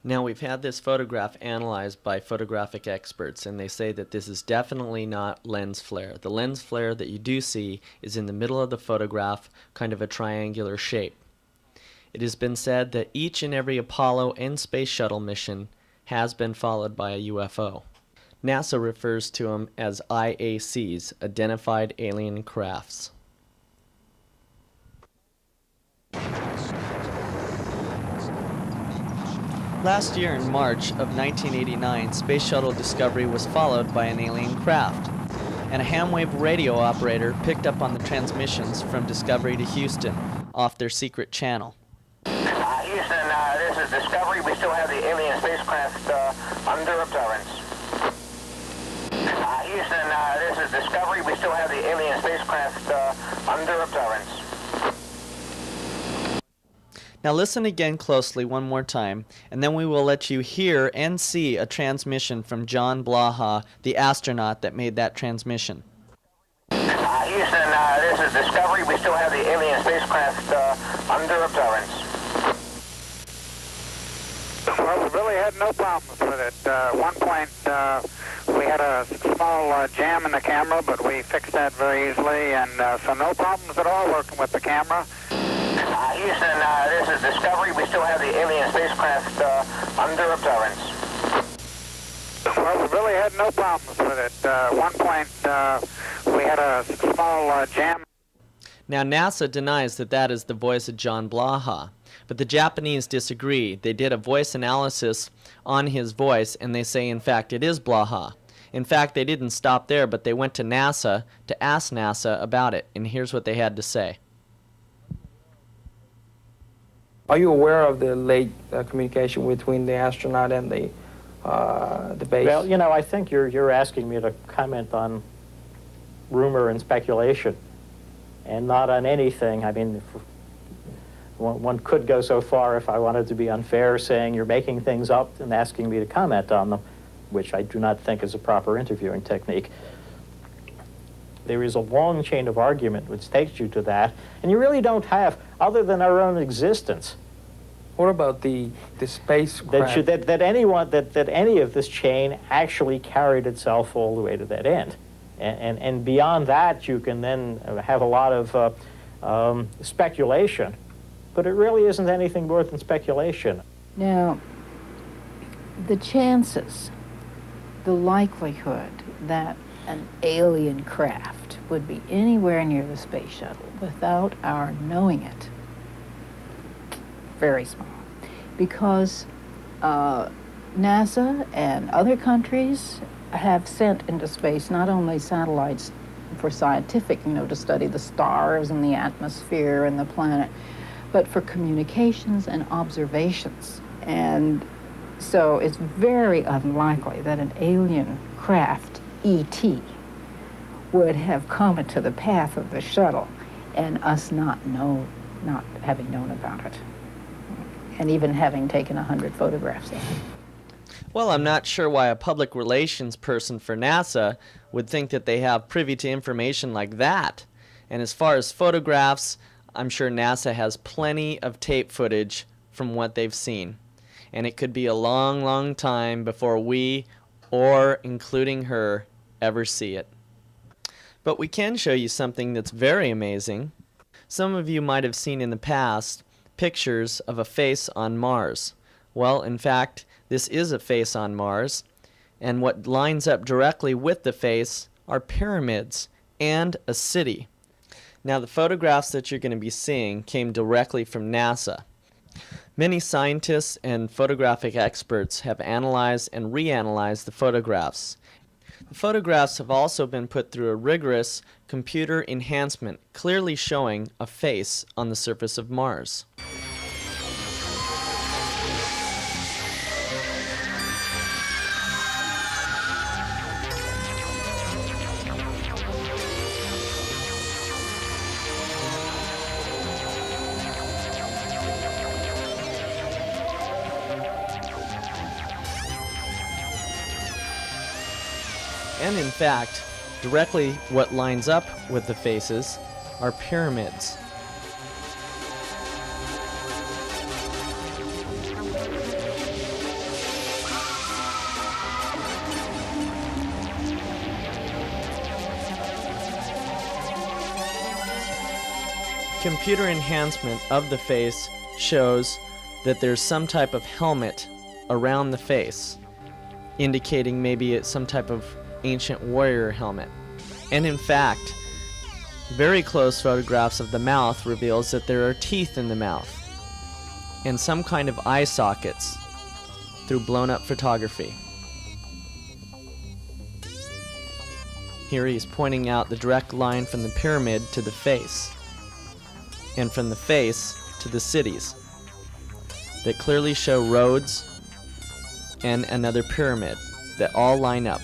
Now, we've had this photograph analyzed by photographic experts, and they say that this is definitely not lens flare. The lens flare that you do see is in the middle of the photograph, kind of a triangular shape. It has been said that each and every Apollo and Space Shuttle mission has been followed by a UFO. NASA refers to them as IACs, Identified Alien Crafts. Last year in March of 1989, Space Shuttle Discovery was followed by an alien craft, and a hamwave radio operator picked up on the transmissions from Discovery to Houston off their secret channel. Houston, this is Discovery. We still have the alien spacecraft under observance. Houston, this is Discovery. We still have the alien spacecraft under observance. Now listen again closely one more time, and then we will let you hear and see a transmission from John Blaha, the astronaut that made that transmission. Houston, this is Discovery. We still have the alien spacecraft under observance. Well, we really had no problems with it. At one point, we had a small jam in the camera, but we fixed that very easily, and so no problems at all working with the camera. Houston, this is Discovery. We still have the alien spacecraft under observance. Well, we really had no problems with it. At one point, we had a small jam. Now NASA denies that that is the voice of John Blaha, but the Japanese disagree. They did a voice analysis on his voice, and they say, in fact, it is Blaha. In fact, they didn't stop there, but they went to NASA to ask NASA about it, and here's what they had to say. Are you aware of the late communication between the astronaut and the base? Well, you know, I think you're asking me to comment on rumor and speculation, and not on anything. I mean, one could go so far, if I wanted to be unfair, saying you're making things up and asking me to comment on them, which I do not think is a proper interviewing technique. There is a long chain of argument which takes you to that, and you really don't have, other than our own existence. What about the spacecraft? That any of this chain actually carried itself all the way to that end. And beyond that, you can then have a lot of speculation, but it really isn't anything more than speculation. Now, the chances, the likelihood that an alien craft would be anywhere near the space shuttle without our knowing it, very small, because NASA and other countries have sent into space not only satellites for scientific, to study the stars and the atmosphere and the planet, but for communications and observations. And so it's very unlikely that an alien craft, ET, would have come into the path of the shuttle and us not having known about it, and even having taken 100 photographs of it. Well, I'm not sure why a public relations person for NASA would think that they have privy to information like that. And as far as photographs, I'm sure NASA has plenty of tape footage from what they've seen. And it could be a long, long time before we, or including her, ever see it. But we can show you something that's very amazing. Some of you might have seen in the past pictures of a face on Mars. Well, in fact, this is a face on Mars, and what lines up directly with the face are pyramids and a city. Now, the photographs that you're going to be seeing came directly from NASA. Many scientists and photographic experts have analyzed and reanalyzed the photographs. The photographs have also been put through a rigorous computer enhancement, clearly showing a face on the surface of Mars. And in fact, directly what lines up with the faces are pyramids. Computer enhancement of the face shows that there's some type of helmet around the face, indicating maybe it's some type of ancient warrior helmet. And in fact, very close photographs of the mouth reveals that there are teeth in the mouth and some kind of eye sockets through blown up photography. Here he's pointing out the direct line from the pyramid to the face, and from the face to the cities that clearly show roads and another pyramid that all line up.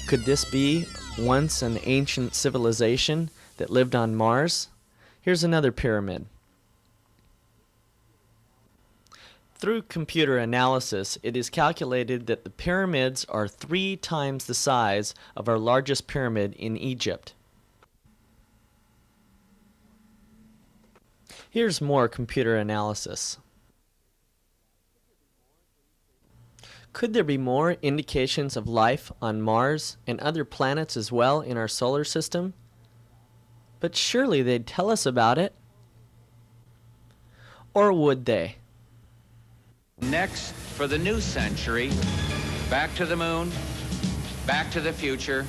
Could this be once an ancient civilization that lived on Mars? Here's another pyramid. Through computer analysis, it is calculated that the pyramids are 3 times the size of our largest pyramid in Egypt. Here's more computer analysis. Could there be more indications of life on Mars and other planets as well in our solar system? But surely they'd tell us about it. Or would they? Next, for the new century, back to the moon, back to the future,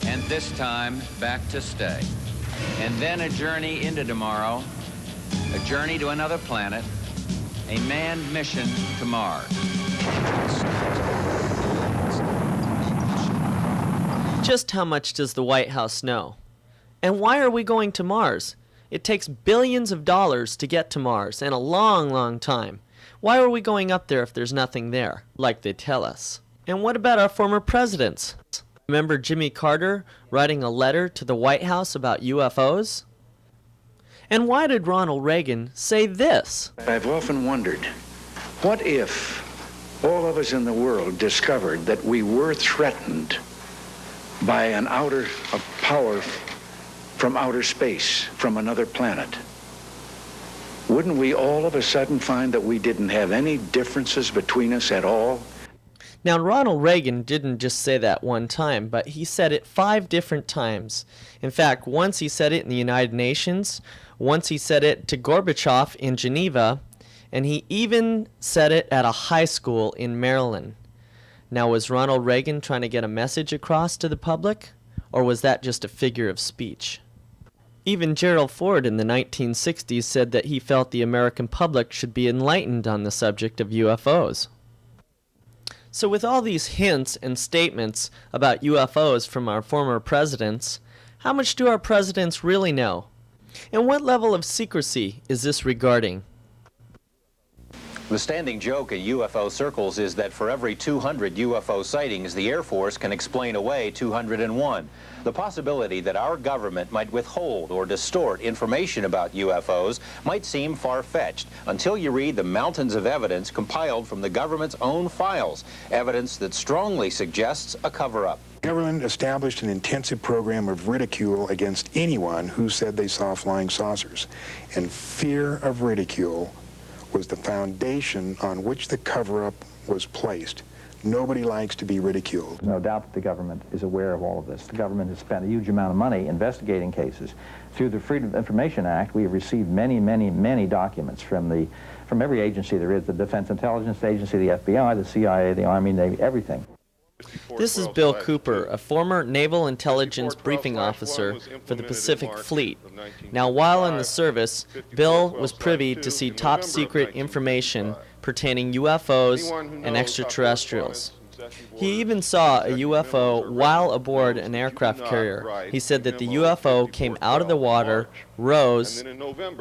and this time back to stay. And then a journey into tomorrow, a journey to another planet, a manned mission to Mars. Just how much does the White House know? And why are we going to Mars? It takes billions of dollars to get to Mars, and a long, long time. Why are we going up there if there's nothing there, like they tell us? And what about our former presidents? Remember Jimmy Carter writing a letter to the White House about UFOs? And why did Ronald Reagan say this? I've often wondered, what if all of us in the world discovered that we were threatened by a power from outer space, from another planet? Wouldn't we all of a sudden find that we didn't have any differences between us at all? Now, Ronald Reagan didn't just say that one time, but he said it 5 different times. In fact, once he said it in the United Nations, once he said it to Gorbachev in Geneva, and he even said it at a high school in Maryland. Now, was Ronald Reagan trying to get a message across to the public, or was that just a figure of speech? Even Gerald Ford in the 1960s said that he felt the American public should be enlightened on the subject of UFOs. So with all these hints and statements about UFOs from our former presidents, how much do our presidents really know? And what level of secrecy is this regarding? The standing joke in UFO circles is that for every 200 UFO sightings, the Air Force can explain away 201. The possibility that our government might withhold or distort information about UFOs might seem far-fetched until you read the mountains of evidence compiled from the government's own files, evidence that strongly suggests a cover-up. The government established an intensive program of ridicule against anyone who said they saw flying saucers, and fear of ridicule was the foundation on which the cover-up was placed. Nobody likes to be ridiculed. There's no doubt that the government is aware of all of this. The government has spent a huge amount of money investigating cases. Through the Freedom of Information Act, we have received many, many, many documents from every agency there is, the Defense Intelligence Agency, the FBI, the CIA, the Army, Navy, everything. This is Bill Cooper, a former Naval Intelligence Briefing Officer for the Pacific Fleet. Now, while in the service, Bill was privy to see top-secret information pertaining UFOs and extraterrestrials. He even saw a UFO while aboard an aircraft carrier. He said that the UFO came out of the water, rose,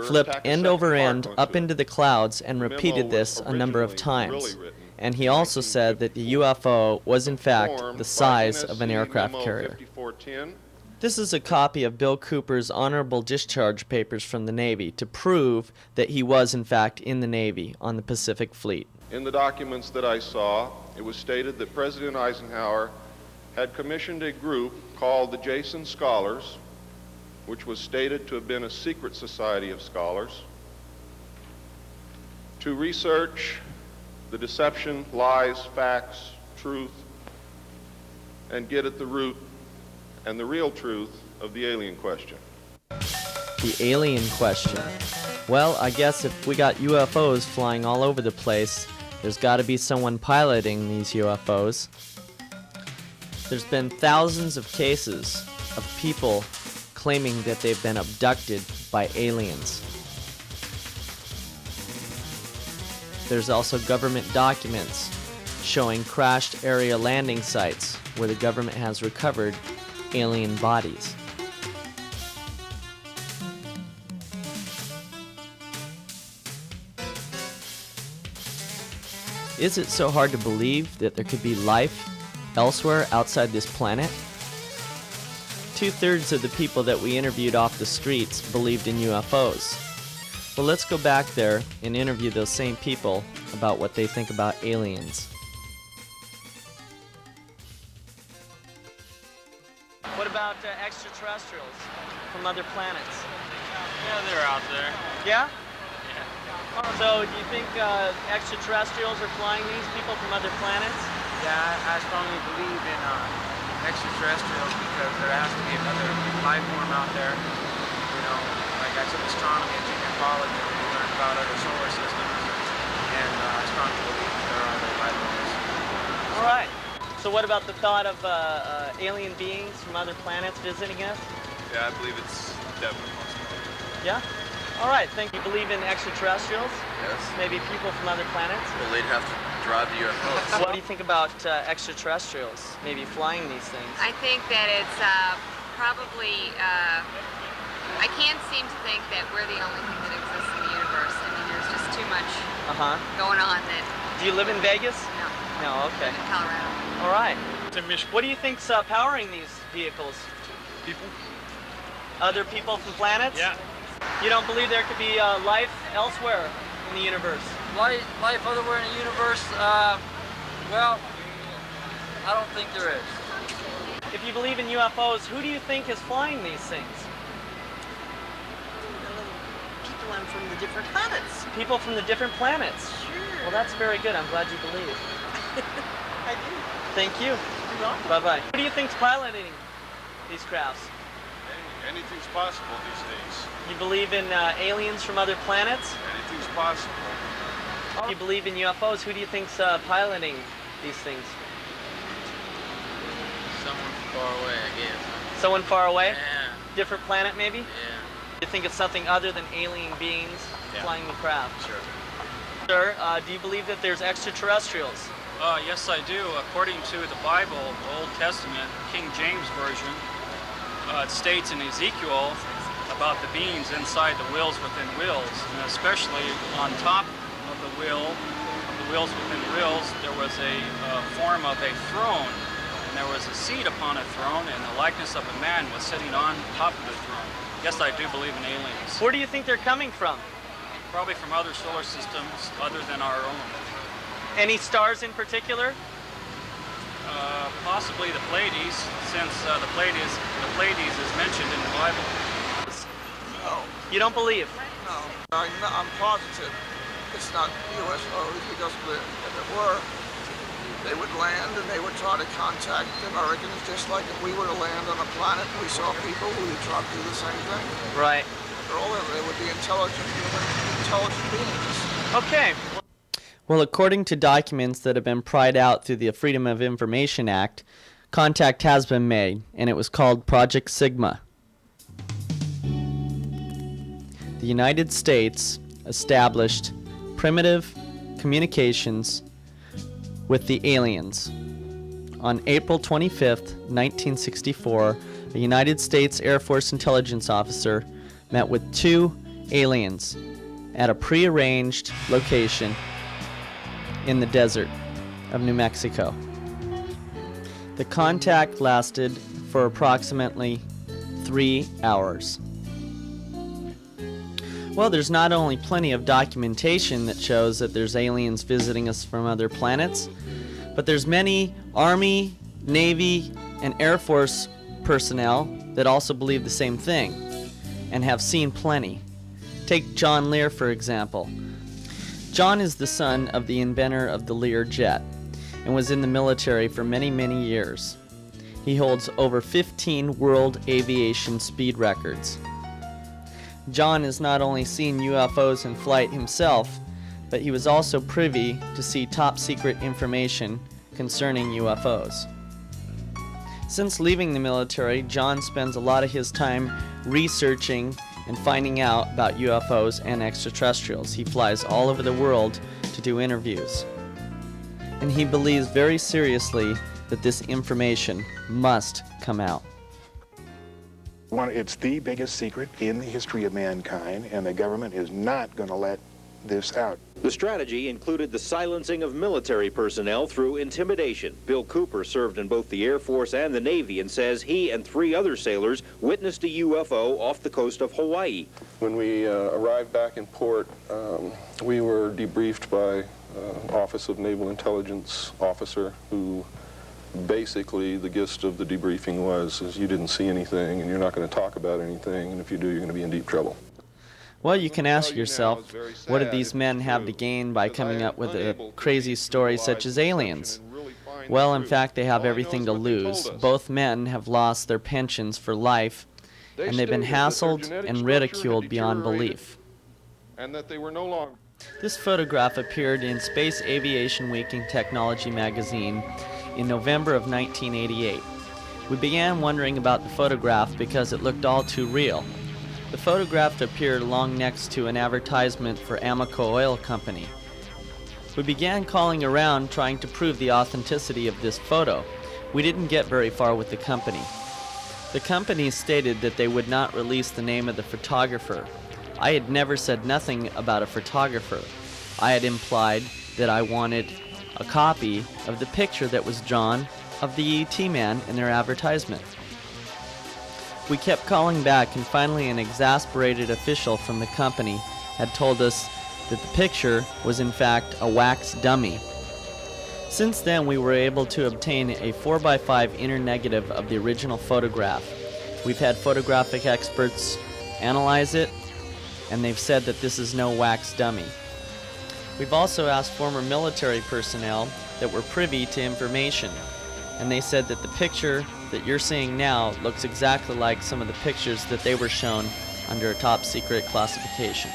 flipped end over end up into the clouds, and repeated this a number of times. And he also said that the UFO was in fact the size of an aircraft carrier. This is a copy of Bill Cooper's honorable discharge papers from the Navy to prove that he was in fact in the Navy on the Pacific Fleet. In the documents that I saw, it was stated that President Eisenhower had commissioned a group called the Jason Scholars, which was stated to have been a secret society of scholars, to research the deception, lies, facts, truth, and get at the root and the real truth of the alien question. The alien question. Well, I guess if we got UFOs flying all over the place, there's got to be someone piloting these UFOs. There's been thousands of cases of people claiming that they've been abducted by aliens. There's also government documents showing crashed area landing sites where the government has recovered alien bodies. Is it so hard to believe that there could be life elsewhere outside this planet? 2/3 of the people that we interviewed off the streets believed in UFOs. Well, let's go back there and interview those same people about what they think about aliens. What about extraterrestrials from other planets? Yeah, they're out there. Yeah? So, do you think extraterrestrials are flying these people from other planets? Yeah, I strongly believe in extraterrestrials because there has to be another life form out there. You know, like I took astronomy at junior college and we learned about other solar systems, and I strongly believe that there are other life forms. All right. So what about the thought of alien beings from other planets visiting us? Yeah, I believe it's definitely possible. Yeah? All right, thank you. Believe in extraterrestrials? Yes. Maybe people from other planets? Well, they'd have to drive the UFOs. What do you think about extraterrestrials, maybe flying these things? I think that it's probably, I can't seem to think that we're the only thing that exists in the universe. I mean, there's just too much going on that... Do you live in Vegas? No. No, okay. I live in Colorado. All right. What do you think's powering these vehicles? People. Other people from planets? Yeah. You don't believe there could be life elsewhere in the universe? Life elsewhere in the universe? Well, I don't think there is. If you believe in UFOs, who do you think is flying these things? People from the different planets. People from the different planets? Sure. Well, that's very good. I'm glad you believe. I do. Thank you. You're welcome. Bye-bye. Who do you think's piloting these crafts? Anything's possible these days. You believe in aliens from other planets? Anything's possible. You believe in UFOs? Who do you think's piloting these things? Someone far away, I guess. Someone far away? Yeah. Different planet, maybe? Yeah. You think it's something other than alien beings flying the craft? Sure. Sir, do you believe that there's extraterrestrials? Yes, I do. According to the Bible, the Old Testament, King James Version, it states in Ezekiel about the beings inside the wheels within wheels, and especially on top of the wheels within wheels, there was a form of a throne, and there was a seat upon a throne, and the likeness of a man was sitting on top of the throne. Yes, I do believe in aliens. Where do you think they're coming from? Probably from other solar systems other than our own. Any stars in particular? Possibly the Pleiades, since the Pleiades is mentioned in the Bible. No. You don't believe? No. I'm positive it's not UFOs. He doesn't believe. If it were, they would land and they would try to contact Americans just like if we were to land on a planet and we saw people, we would try to do the same thing. Right. They would be intelligent beings. Okay. Well, according to documents that have been pried out through the Freedom of Information Act, contact has been made, and it was called Project Sigma. The United States established primitive communications with the aliens. On April 25th, 1964, a United States Air Force intelligence officer met with 2 aliens at a prearranged location in the desert of New Mexico. The contact lasted for approximately 3 hours. Well, there's not only plenty of documentation that shows that there's aliens visiting us from other planets, but there's many Army, Navy, and Air Force personnel that also believe the same thing and have seen plenty. Take John Lear, for example. John is the son of the inventor of the Lear jet and was in the military for many, many years. He holds over 15 world aviation speed records. John has not only seen UFOs in flight himself, but he was also privy to see top secret information concerning UFOs. Since leaving the military, John spends a lot of his time researching and finding out about UFOs and extraterrestrials. He flies all over the world to do interviews. And he believes very seriously that this information must come out. It's the biggest secret in the history of mankind, and the government is not going to let this out. The strategy included the silencing of military personnel through intimidation. Bill Cooper served in both the Air Force and the Navy and says he and 3 other sailors witnessed a UFO off the coast of Hawaii. When we arrived back in port, we were debriefed by Office of Naval Intelligence officer who basically the gist of the debriefing was is you didn't see anything and you're not going to talk about anything, and if you do, you're going to be in deep trouble. Well, you can ask yourself, what did these men have to gain by coming up with a crazy story such as aliens? Well, in fact, they have everything to lose. Both men have lost their pensions for life, and they've been hassled and ridiculed beyond belief. And that they were no longer. This photograph appeared in Space Aviation Week and Technology magazine in November of 1988. We began wondering about the photograph because it looked all too real. The photograph appeared along next to an advertisement for Amoco Oil Company. We began calling around trying to prove the authenticity of this photo. We didn't get very far with the company. The company stated that they would not release the name of the photographer. I had never said nothing about a photographer. I had implied that I wanted a copy of the picture that was drawn of the ET man in their advertisement. We kept calling back, and finally an exasperated official from the company had told us that the picture was in fact a wax dummy. Since then, we were able to obtain a 4x5 inner negative of the original photograph. We've had photographic experts analyze it, and they've said that this is no wax dummy. We've also asked former military personnel that were privy to information, and they said that the picture that you're seeing now looks exactly like some of the pictures that they were shown under a top secret classification.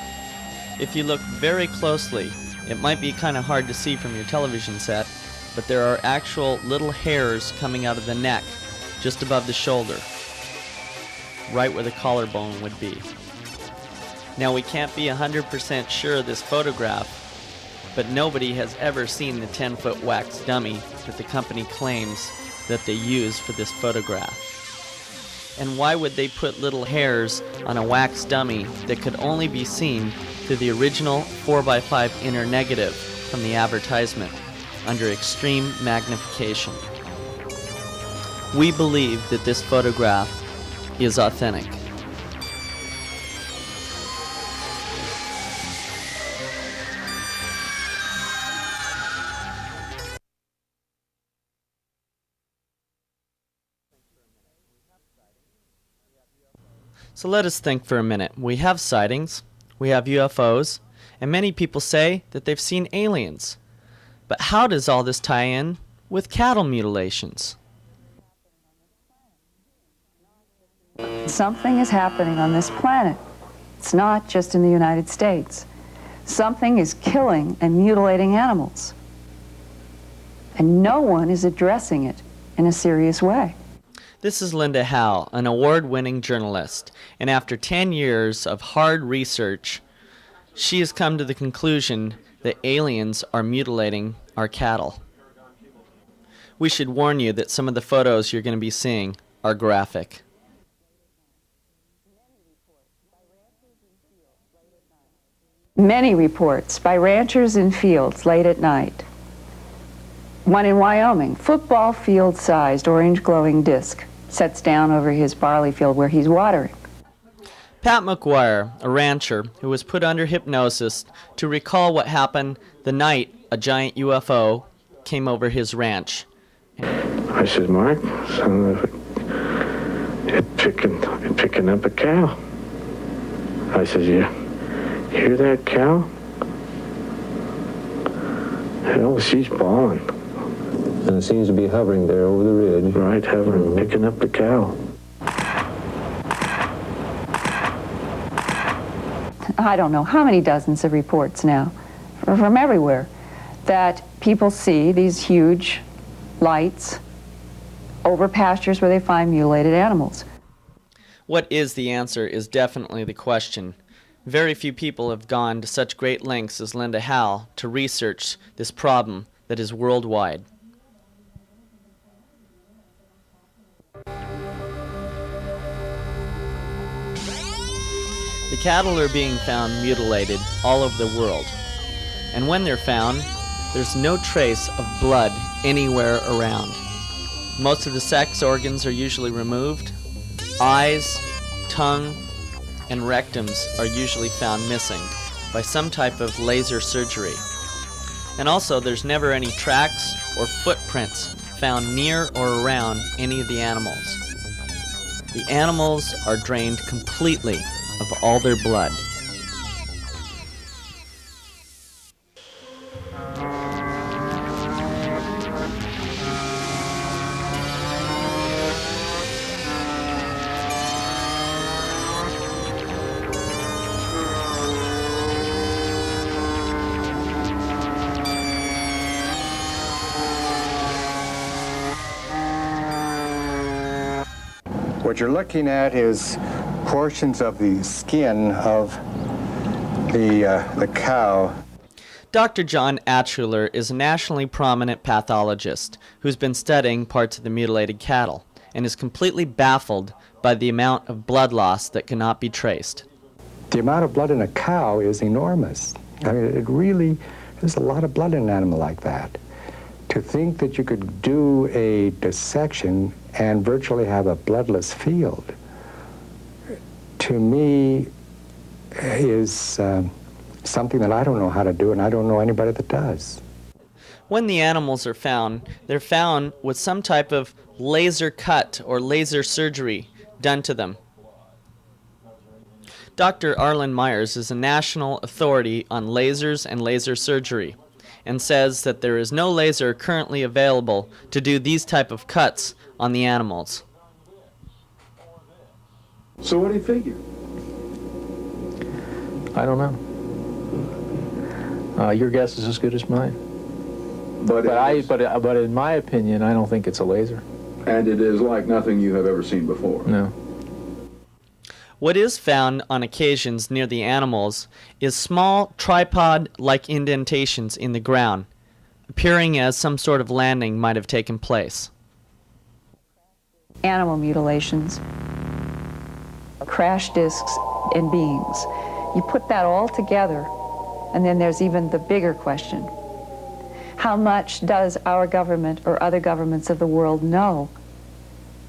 If you look very closely, it might be kind of hard to see from your television set, but there are actual little hairs coming out of the neck, just above the shoulder, right where the collarbone would be. Now, we can't be 100% sure of this photograph, but nobody has ever seen the 10-foot wax dummy that the company claims that they use for this photograph. And why would they put little hairs on a wax dummy that could only be seen through the original 4x5 inner negative from the advertisement under extreme magnification? We believe that this photograph is authentic. So let us think for a minute. We have sightings, we have UFOs, and many people say that they've seen aliens. But how does all this tie in with cattle mutilations. Something is happening on this planet. It's not just in the United States. Something is killing and mutilating animals. And no one is addressing it in a serious way. This is Linda Howe, an award-winning journalist, and after 10 years of hard research, she has come to the conclusion that aliens are mutilating our cattle. We should warn you that some of the photos you're going to be seeing are graphic. Many reports by ranchers in fields late at night. One in Wyoming, football field-sized orange glowing disc sets down over his barley field where he's watering. Pat McGuire, a rancher who was put under hypnosis to recall what happened the night a giant UFO came over his ranch. I said, Mark, son of a... It's picking up a cow. I said, yeah. Hear that cow? Hell, she's bawling. And it seems to be hovering there over the ridge. Right, hovering, picking up the cow. I don't know how many dozens of reports now from everywhere that people see these huge lights over pastures where they find mutilated animals. What is the answer is definitely the question. Very few people have gone to such great lengths as Linda Howe to research this problem that is worldwide. The cattle are being found mutilated all over the world. And when they're found, there's no trace of blood anywhere around. Most of the sex organs are usually removed. Eyes, tongue, and rectums are usually found missing by some type of laser surgery. And also, there's never any tracks or footprints found near or around any of the animals. The animals are drained completely of all their blood. What you're looking at is portions of the skin of the cow. Dr. John Atchuler is a nationally prominent pathologist who's been studying parts of the mutilated cattle and is completely baffled by the amount of blood loss that cannot be traced. The amount of blood in a cow is enormous. I mean, it really, there's a lot of blood in an animal like that. To think that you could do a dissection and virtually have a bloodless field, to me, is something that I don't know how to do, and I don't know anybody that does. When the animals are found, they're found with some type of laser cut or laser surgery done to them. Dr. Arlen Myers is a national authority on lasers and laser surgery and says that there is no laser currently available to do these type of cuts on the animals. So what do you figure? I don't know. Your guess is as good as mine. But in my opinion, I don't think it's a laser. And it is like nothing you have ever seen before. No. What is found on occasions near the animals is small tripod-like indentations in the ground, appearing as some sort of landing might have taken place. Animal mutilations, crash discs, and beams. You put that all together, and then there's even the bigger question. How much does our government or other governments of the world know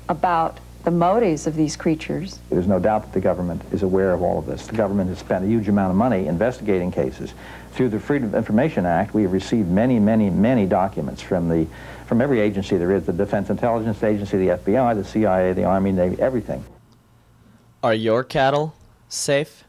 about the motives of these creatures? There's no doubt that the government is aware of all of this. The government has spent a huge amount of money investigating cases. Through the Freedom of Information Act, we have received many, many, many documents from every agency there is, the Defense Intelligence Agency, the FBI, the CIA, the Army, Navy, everything. Are your cattle safe?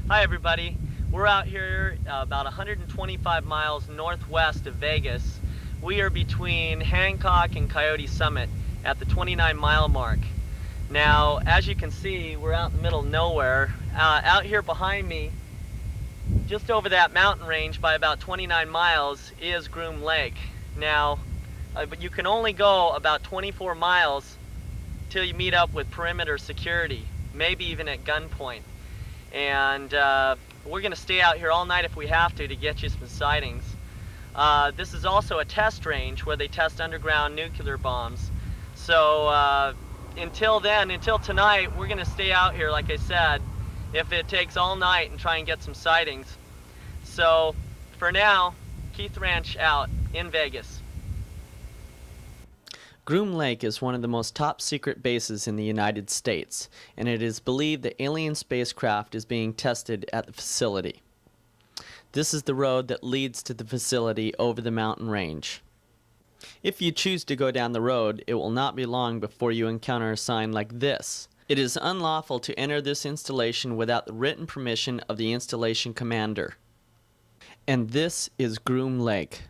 Hi everybody. We're out here about 125 miles northwest of Vegas. We are between Hancock and Coyote Summit at the 29-mile mark. Now, as you can see, we're out in the middle of nowhere. Out here behind me, just over that mountain range by about 29 miles, is Groom Lake. Now, but you can only go about 24 miles till you meet up with perimeter security, maybe even at gunpoint. And we're going to stay out here all night if we have to get you some sightings. This is also a test range where they test underground nuclear bombs. So until then, until tonight, we're going to stay out here, like I said, if it takes all night, and try and get some sightings. So for now, Keith Ranch out in Vegas. Groom Lake is one of the most top secret bases in the United States, and it is believed that alien spacecraft is being tested at the facility. This is the road that leads to the facility over the mountain range. If you choose to go down the road, it will not be long before you encounter a sign like this. It is unlawful to enter this installation without the written permission of the installation commander. And this is Groom Lake.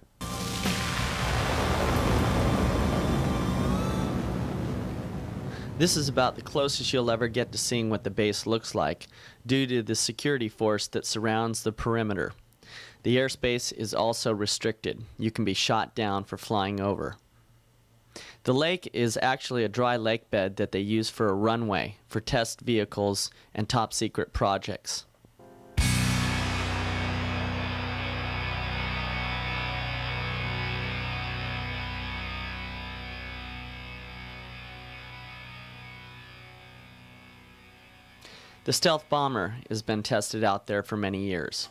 This is about the closest you'll ever get to seeing what the base looks like, due to the security force that surrounds the perimeter. The airspace is also restricted. You can be shot down for flying over. The lake is actually a dry lake bed that they use for a runway, for test vehicles, and top secret projects. The stealth bomber has been tested out there for many years.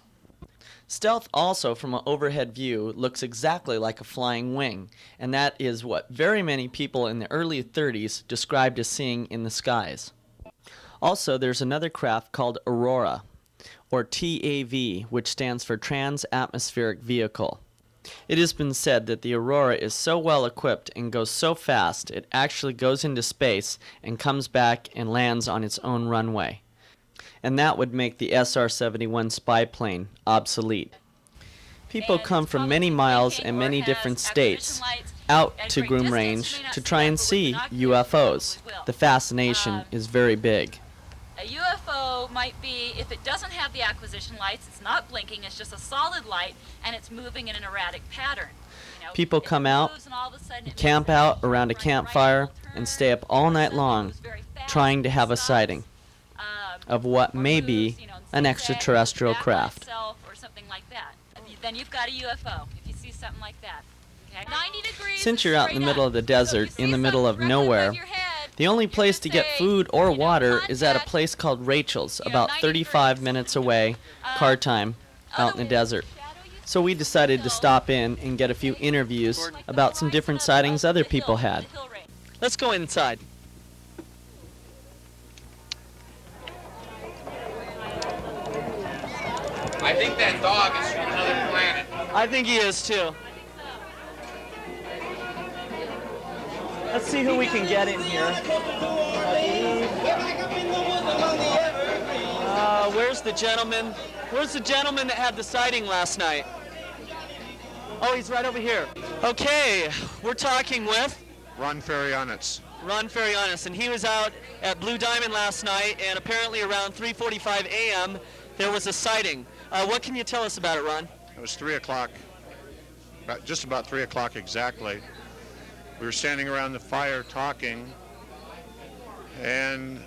Stealth also, from an overhead view, looks exactly like a flying wing, and that is what very many people in the early 30s described as seeing in the skies. Also, there's another craft called Aurora, or TAV, which stands for Trans-Atmospheric Vehicle. It has been said that the Aurora is so well equipped and goes so fast it actually goes into space and comes back and lands on its own runway. And that would make the SR-71 spy plane obsolete. People come from many miles and many different states out to Groom Range to try and see UFOs. The fascination is very big. A UFO might be, if it doesn't have the acquisition lights, it's not blinking, it's just a solid light, and it's moving in an erratic pattern. People come out, camp out around a campfire, and stay up all night long trying to have a sighting of what may be an extraterrestrial craft. Or something like that. Then you've got a UFO, if you see something like that. Okay? 90 degrees. Since you're out in the middle of the desert, in the middle of nowhere, the only place to get food or water is at a place called Rachel's, about 35 minutes away, car time, out in the desert. So we decided to stop in and get a few interviews about some different sightings other people had. Let's go inside. I think that dog is from another planet. I think he is too. Let's see who we can get in here. Where's the gentleman? Where's the gentleman that had the sighting last night? Oh, he's right over here. Okay, we're talking with Ron Ferrianitz. Ron Ferrianitz, and he was out at Blue Diamond last night, and apparently around 3:45 a.m. there was a sighting. What can you tell us about it, Ron? It was 3 o'clock, just about 3 o'clock exactly. We were standing around the fire talking, and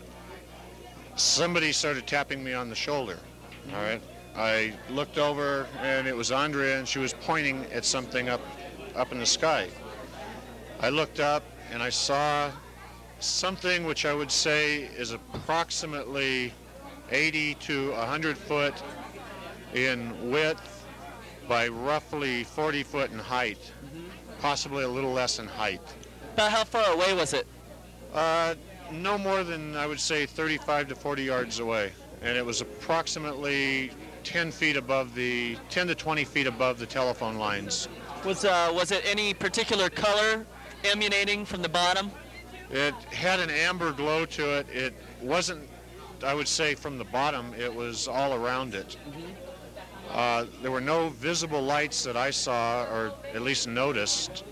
somebody started tapping me on the shoulder. All right. I looked over, and it was Andrea, and she was pointing at something up in the sky. I looked up, and I saw something which I would say is approximately 80 to 100 foot in width by roughly 40 foot in height, possibly a little less in height. About how far away was it? No more than, I would say, 35 to 40 yards away. And it was approximately 10 to 20 feet above the telephone lines. Was it any particular color emanating from the bottom? It had an amber glow to it. It wasn't, I would say, from the bottom. It was all around it. There were no visible lights that I saw, or at least noticed.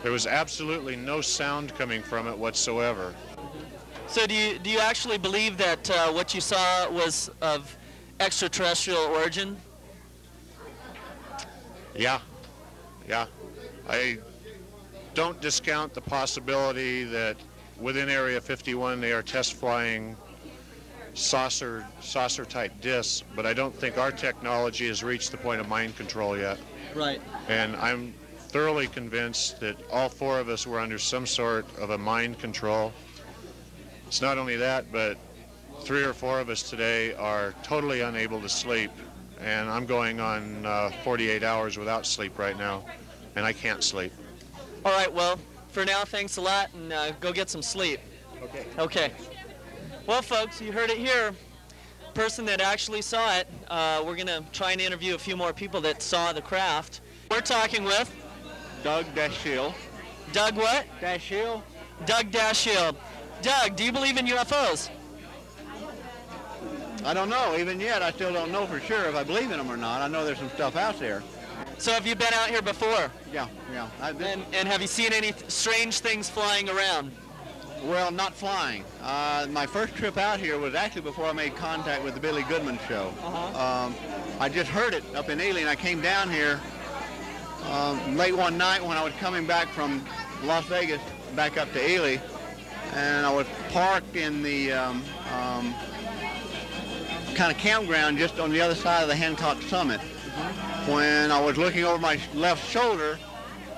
There was absolutely no sound coming from it whatsoever. So do you actually believe that what you saw was of extraterrestrial origin? Yeah. I don't discount the possibility that within Area 51 they are test flying saucer type discs, but I don't think our technology has reached the point of mind control yet. Right. And I'm thoroughly convinced that all four of us were under some sort of a mind control. It's not only that, but 3 or 4 of us today are totally unable to sleep, and I'm going on 48 hours without sleep right now, and I can't sleep. All right, well, for now, thanks a lot, and go get some sleep. Okay. Okay. Well, folks, you heard it here. Person that actually saw it. We're going to try and interview a few more people that saw the craft. We're talking with Doug Dashiell. Doug what? Dashiell. Doug Dashiell. Doug, do you believe in UFOs? I don't know. Even yet, I still don't know for sure if I believe in them or not. I know there's some stuff out there. So have you been out here before? Yeah. And have you seen any strange things flying around? Well, not flying. My first trip out here was actually before I made contact with the Billy Goodman show. I just heard it up in Ely, and I came down here late one night when I was coming back from Las Vegas back up to Ely, and I was parked in the kind of campground just on the other side of the Hancock Summit when I was looking over my left shoulder,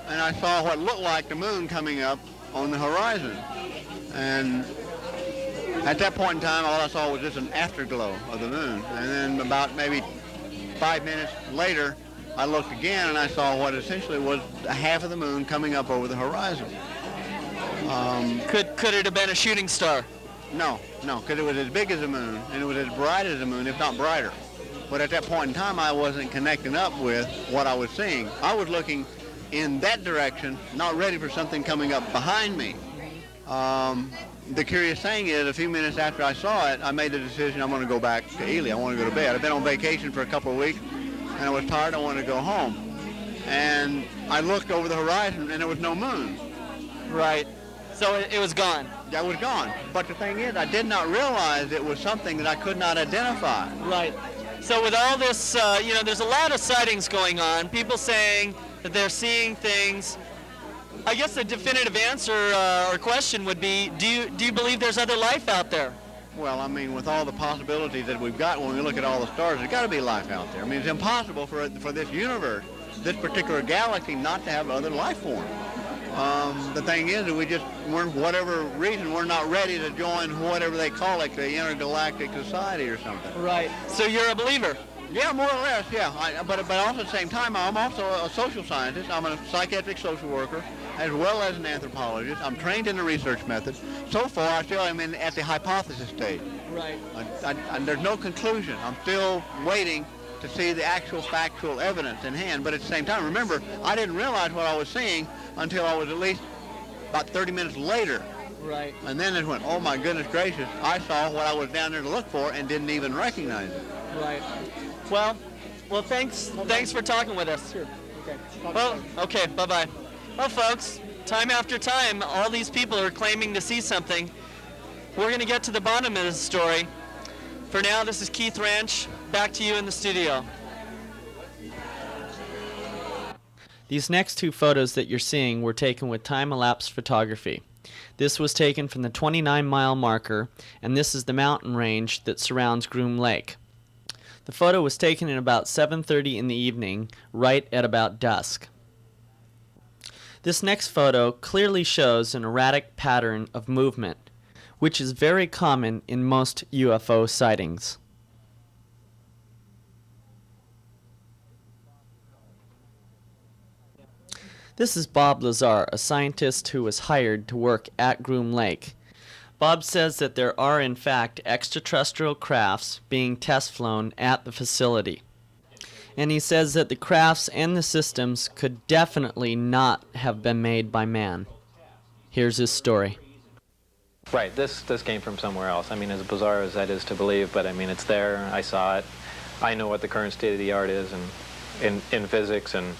and I saw what looked like the moon coming up on the horizon. And at that point in time, all I saw was just an afterglow of the moon. And then about maybe 5 minutes later, I looked again and I saw what essentially was a half of the moon coming up over the horizon. Could it have been a shooting star? No, because it was as big as the moon and it was as bright as the moon, if not brighter. But at that point in time, I wasn't connecting up with what I was seeing. I was looking in that direction, not ready for something coming up behind me. The curious thing is, a few minutes after I saw it, I made the decision I'm going to go back to Ely. I want to go to bed. I've been on vacation for a couple of weeks, and I was tired. I wanted to go home. And I looked over the horizon, and there was no moon. Right. So it was gone. That was gone. But the thing is, I did not realize it was something that I could not identify. Right. So with all this, there's a lot of sightings going on. People saying that they're seeing things. I guess the definitive answer or question would be, do you believe there's other life out there? Well, I mean, with all the possibilities that we've got when we look at all the stars, there's got to be life out there. I mean, it's impossible for this universe, this particular galaxy, not to have other life form. The thing is that we're, whatever reason, we're not ready to join whatever they call it, the intergalactic society or something. Right. So you're a believer? Yeah, more or less, yeah. But also at the same time, I'm also a social scientist. I'm a psychiatric social worker, as well as an anthropologist. I'm trained in the research method. So far, I still am at the hypothesis stage. Right. There's no conclusion. I'm still waiting to see the actual factual evidence in hand. But at the same time, remember, I didn't realize what I was seeing until I was at least about 30 minutes later. Right. And then it went, oh my goodness gracious, I saw what I was down there to look for and didn't even recognize it. Right. Well, thanks for talking with us. Sure. Okay. Well, okay, bye-bye. Well, folks, time after time, all these people are claiming to see something. We're going to get to the bottom of this story. For now, this is Keith Ranch. Back to you in the studio. These next 2 photos that you're seeing were taken with time-elapse photography. This was taken from the 29-mile marker, and this is the mountain range that surrounds Groom Lake. The photo was taken at about 7:30 in the evening, right at about dusk. This next photo clearly shows an erratic pattern of movement, which is very common in most UFO sightings. This is Bob Lazar, a scientist who was hired to work at Groom Lake. Bob says that there are in fact extraterrestrial crafts being test flown at the facility. And he says that the crafts and the systems could definitely not have been made by man. Here's his story. Right, this came from somewhere else. I mean, as bizarre as that is to believe, but I mean, it's there. I saw it. I know what the current state of the art is in physics, and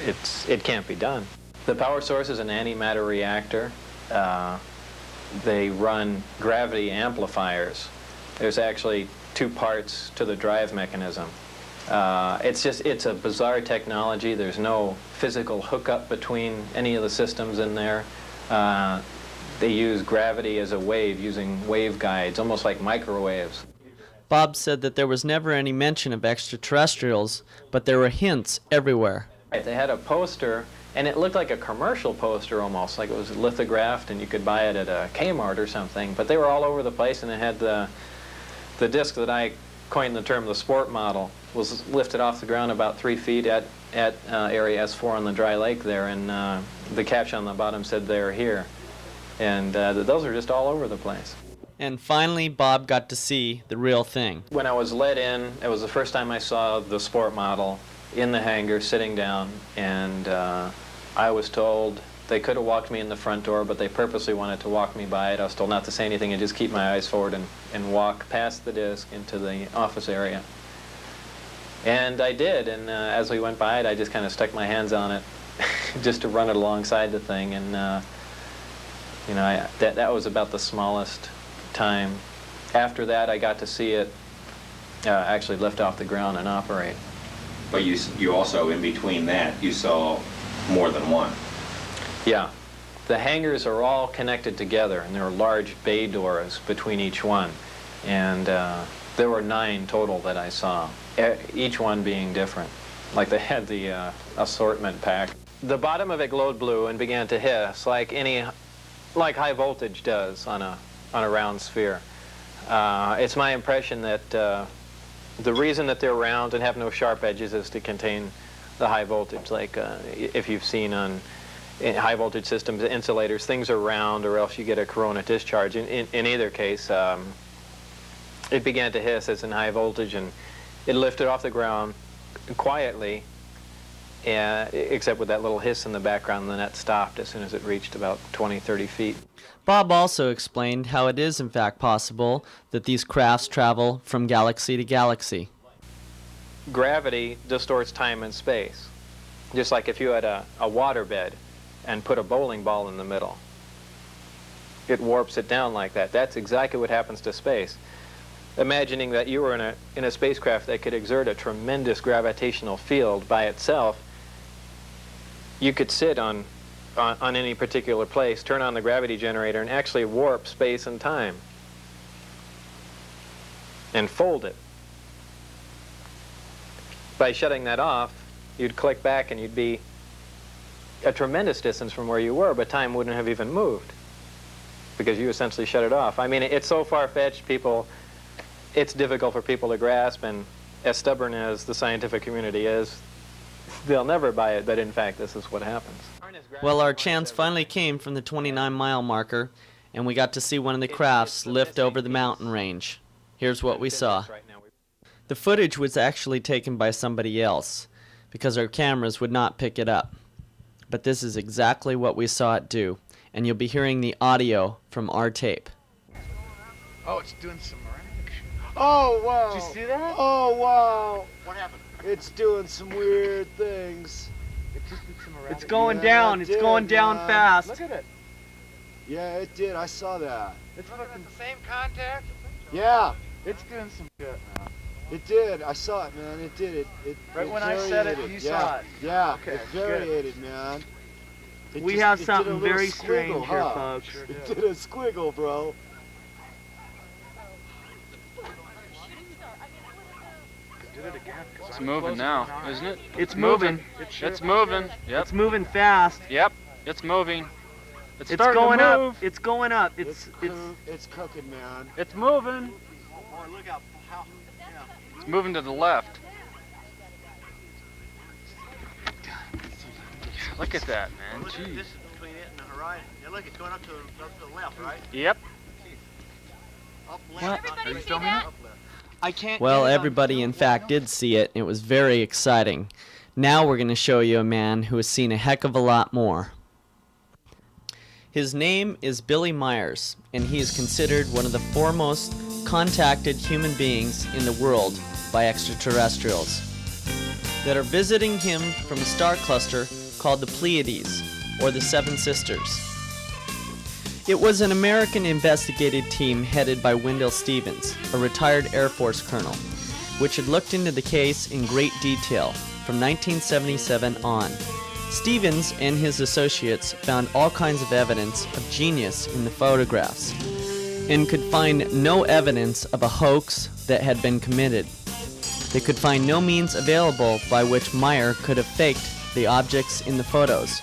it can't be done. The power source is an antimatter reactor. They run gravity amplifiers. There's actually 2 parts to the drive mechanism. It's a bizarre technology. There's no physical hookup between any of the systems in there. They use gravity as a wave, using waveguides, almost like microwaves. Bob said that there was never any mention of extraterrestrials, but there were hints everywhere. They had a poster, and it looked like a commercial poster almost, like it was lithographed and you could buy it at a Kmart or something, but they were all over the place, and it had the disc that I coined the term the sport model, was lifted off the ground about 3 feet at area S4 on the dry lake there, and the caption on the bottom said, "They're here." And those are just all over the place. And finally, Bob got to see the real thing. When I was let in, it was the first time I saw the sport model in the hangar sitting down, and I was told they could have walked me in the front door, but they purposely wanted to walk me by it. I was told not to say anything and just keep my eyes forward and walk past the disc into the office area. And I did, and as we went by it, I just kind of stuck my hands on it just to run it alongside the thing, and you know, that was about the smallest time. After that, I got to see it actually lift off the ground and operate. But you also, in between that, you saw more than one. Yeah. The hangars are all connected together, and there are large bay doors between each one. And there were 9 total that I saw, each one being different. Like they had the assortment pack. The bottom of it glowed blue and began to hiss like high voltage does on a round sphere. It's my impression that the reason that they're round and have no sharp edges is to contain the high voltage. Like if you've seen on high voltage systems, insulators, things are round or else you get a corona discharge. In either case, it began to hiss as in high voltage, and it lifted off the ground quietly, except with that little hiss in the background, and then that stopped as soon as it reached about 20, 30 feet. Bob also explained how it is in fact possible that these crafts travel from galaxy to galaxy. Gravity distorts time and space, just like if you had a waterbed and put a bowling ball in the middle. It warps it down like that. That's exactly what happens to space. Imagining that you were in a spacecraft that could exert a tremendous gravitational field by itself, you could sit on any particular place, turn on the gravity generator, and actually warp space and time and fold it. By shutting that off, you'd click back and you'd be a tremendous distance from where you were, but time wouldn't have even moved because you essentially shut it off. I mean, it's so far-fetched, it's difficult for people to grasp, and as stubborn as the scientific community is, they'll never buy it, but in fact, this is what happens. Well, our chance finally came from the 29-mile marker, and we got to see one of the crafts lift over the mountain range. Here's what we saw. The footage was actually taken by somebody else, because our cameras would not pick it up. But this is exactly what we saw it do, and you'll be hearing the audio from our tape. Oh, it's doing some miraculous. Oh, wow. Did you see that? Oh, wow. What happened? It's doing some weird things. It just did some It's going down. It's going down fast. Look at it. Yeah, it did. I saw that. It's looking the same contact. Yeah. It's doing some shit now. It did. I saw it, man. It did. It right when I said it, you saw it. Yeah. Okay. It variated, man. We have something very strange here, folks. Sure it did a squiggle, bro. It's moving now, isn't it? It's moving. It's moving. Yep. It's moving fast. Yep. It's moving. It's going up. It's going up. It's cooking, man. It's moving. It's moving to the left. Look at that, man. Look at the distance between it and the horizon. Yeah, look, it's going up to the left, right? Yep. Up left. What? Are you filming it? I can't. Well, everybody in fact did see it. It was very exciting. Now we're going to show you a man who has seen a heck of a lot more. His name is Billy Myers, and he is considered one of the foremost contacted human beings in the world by extraterrestrials that are visiting him from a star cluster called the Pleiades, or the Seven Sisters. It was an American investigative team headed by Wendell Stevens, a retired Air Force colonel, which had looked into the case in great detail from 1977 on. Stevens and his associates found all kinds of evidence of genius in the photographs and could find no evidence of a hoax that had been committed. They could find no means available by which Meyer could have faked the objects in the photos,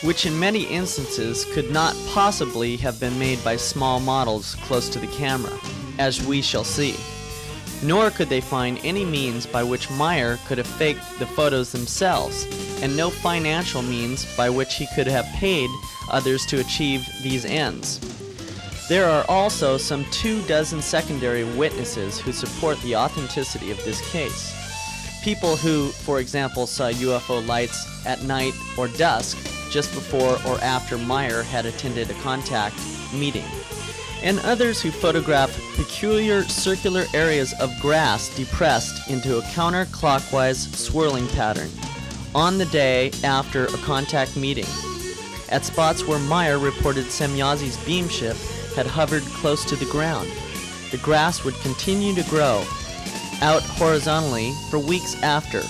which in many instances could not possibly have been made by small models close to the camera, as we shall see. Nor could they find any means by which Meyer could have faked the photos themselves, and no financial means by which he could have paid others to achieve these ends. There are also some 24 secondary witnesses who support the authenticity of this case. People who, for example, saw UFO lights at night or dusk just before or after Meyer had attended a contact meeting, and others who photographed peculiar circular areas of grass depressed into a counterclockwise swirling pattern on the day after a contact meeting, at spots where Meyer reported Semyazi's beam ship had hovered close to the ground. The grass would continue to grow out horizontally for weeks after,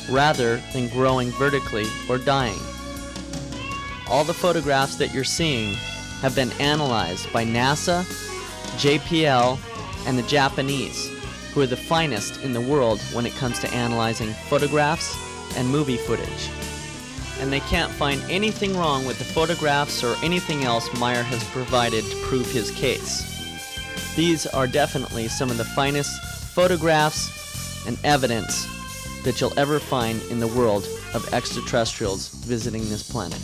rather than growing vertically or dying. All the photographs that you're seeing have been analyzed by NASA, JPL, and the Japanese, who are the finest in the world when it comes to analyzing photographs and movie footage. And they can't find anything wrong with the photographs or anything else Meyer has provided to prove his case. These are definitely some of the finest photographs and evidence that you'll ever find in the world of extraterrestrials visiting this planet.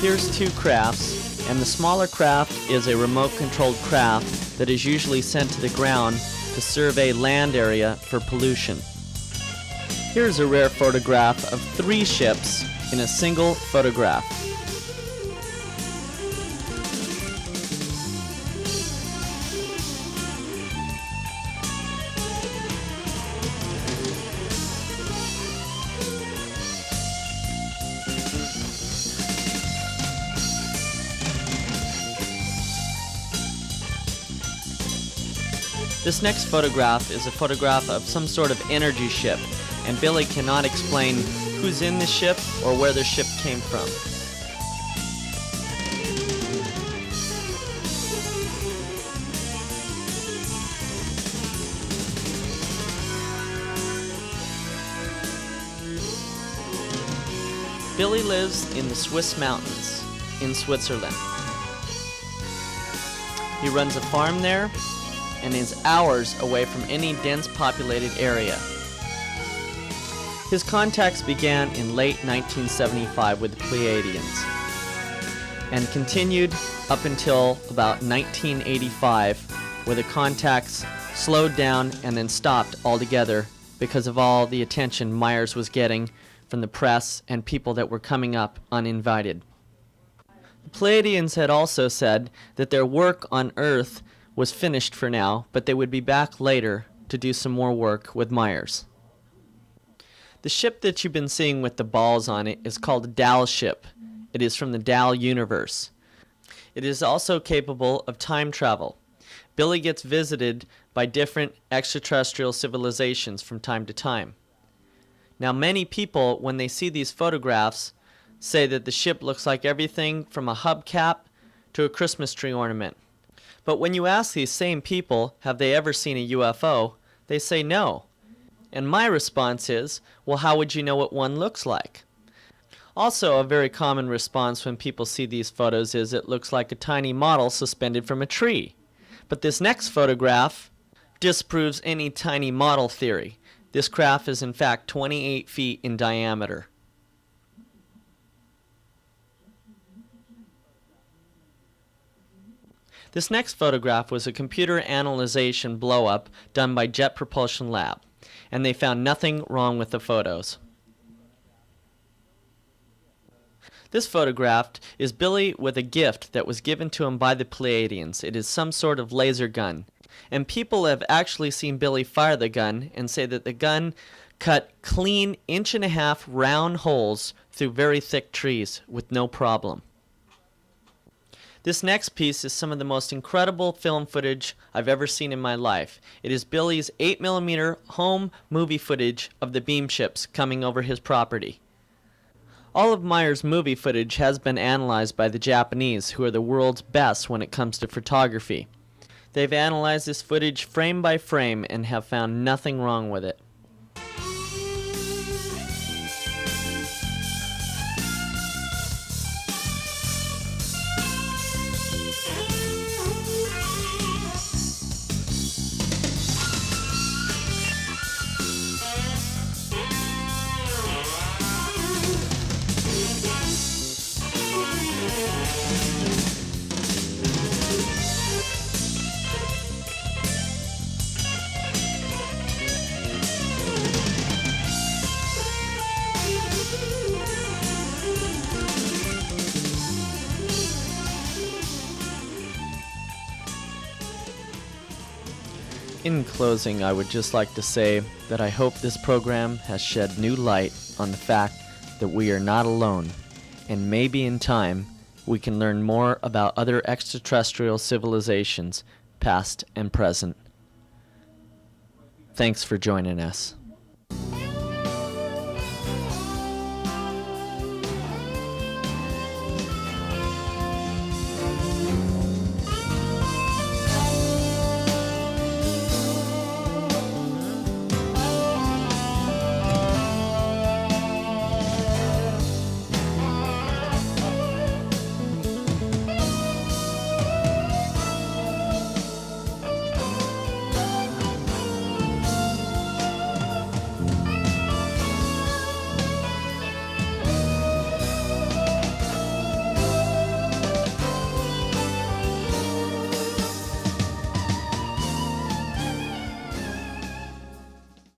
Here's two crafts, and the smaller craft is a remote-controlled craft that is usually sent to the ground to survey land area for pollution. Here's a rare photograph of 3 ships in a single photograph. This next photograph is a photograph of some sort of energy ship, and Billy cannot explain who's in the ship or where the ship came from. Billy lives in the Swiss mountains in Switzerland. He runs a farm there and is hours away from any dense populated area. His contacts began in late 1975 with the Pleiadians and continued up until about 1985, where the contacts slowed down and then stopped altogether because of all the attention Myers was getting from the press and people that were coming up uninvited. The Pleiadians had also said that their work on Earth was finished for now, but they would be back later to do some more work with Myers. The ship that you've been seeing with the balls on it is called a Dal ship. It is from the Dal universe. It is also capable of time travel. Billy gets visited by different extraterrestrial civilizations from time to time. Now, many people, when they see these photographs, say that the ship looks like everything from a hubcap to a Christmas tree ornament. But when you ask these same people, have they ever seen a UFO, they say no. And my response is, well, how would you know what one looks like? Also, a very common response when people see these photos is it looks like a tiny model suspended from a tree. But this next photograph disproves any tiny model theory. This craft is in fact 28 feet in diameter. This next photograph was a computer analyzation blow-up done by Jet Propulsion Lab, and they found nothing wrong with the photos. This photograph is Billy with a gift that was given to him by the Pleiadians. It is some sort of laser gun. And people have actually seen Billy fire the gun and say that the gun cut clean 1.5-inch round holes through very thick trees with no problem. This next piece is some of the most incredible film footage I've ever seen in my life. It is Billy's 8mm home movie footage of the beam ships coming over his property. All of Meyer's movie footage has been analyzed by the Japanese, who are the world's best when it comes to photography. They've analyzed this footage frame by frame and have found nothing wrong with it. In closing, I would just like to say that I hope this program has shed new light on the fact that we are not alone, and maybe in time we can learn more about other extraterrestrial civilizations, past and present. Thanks for joining us.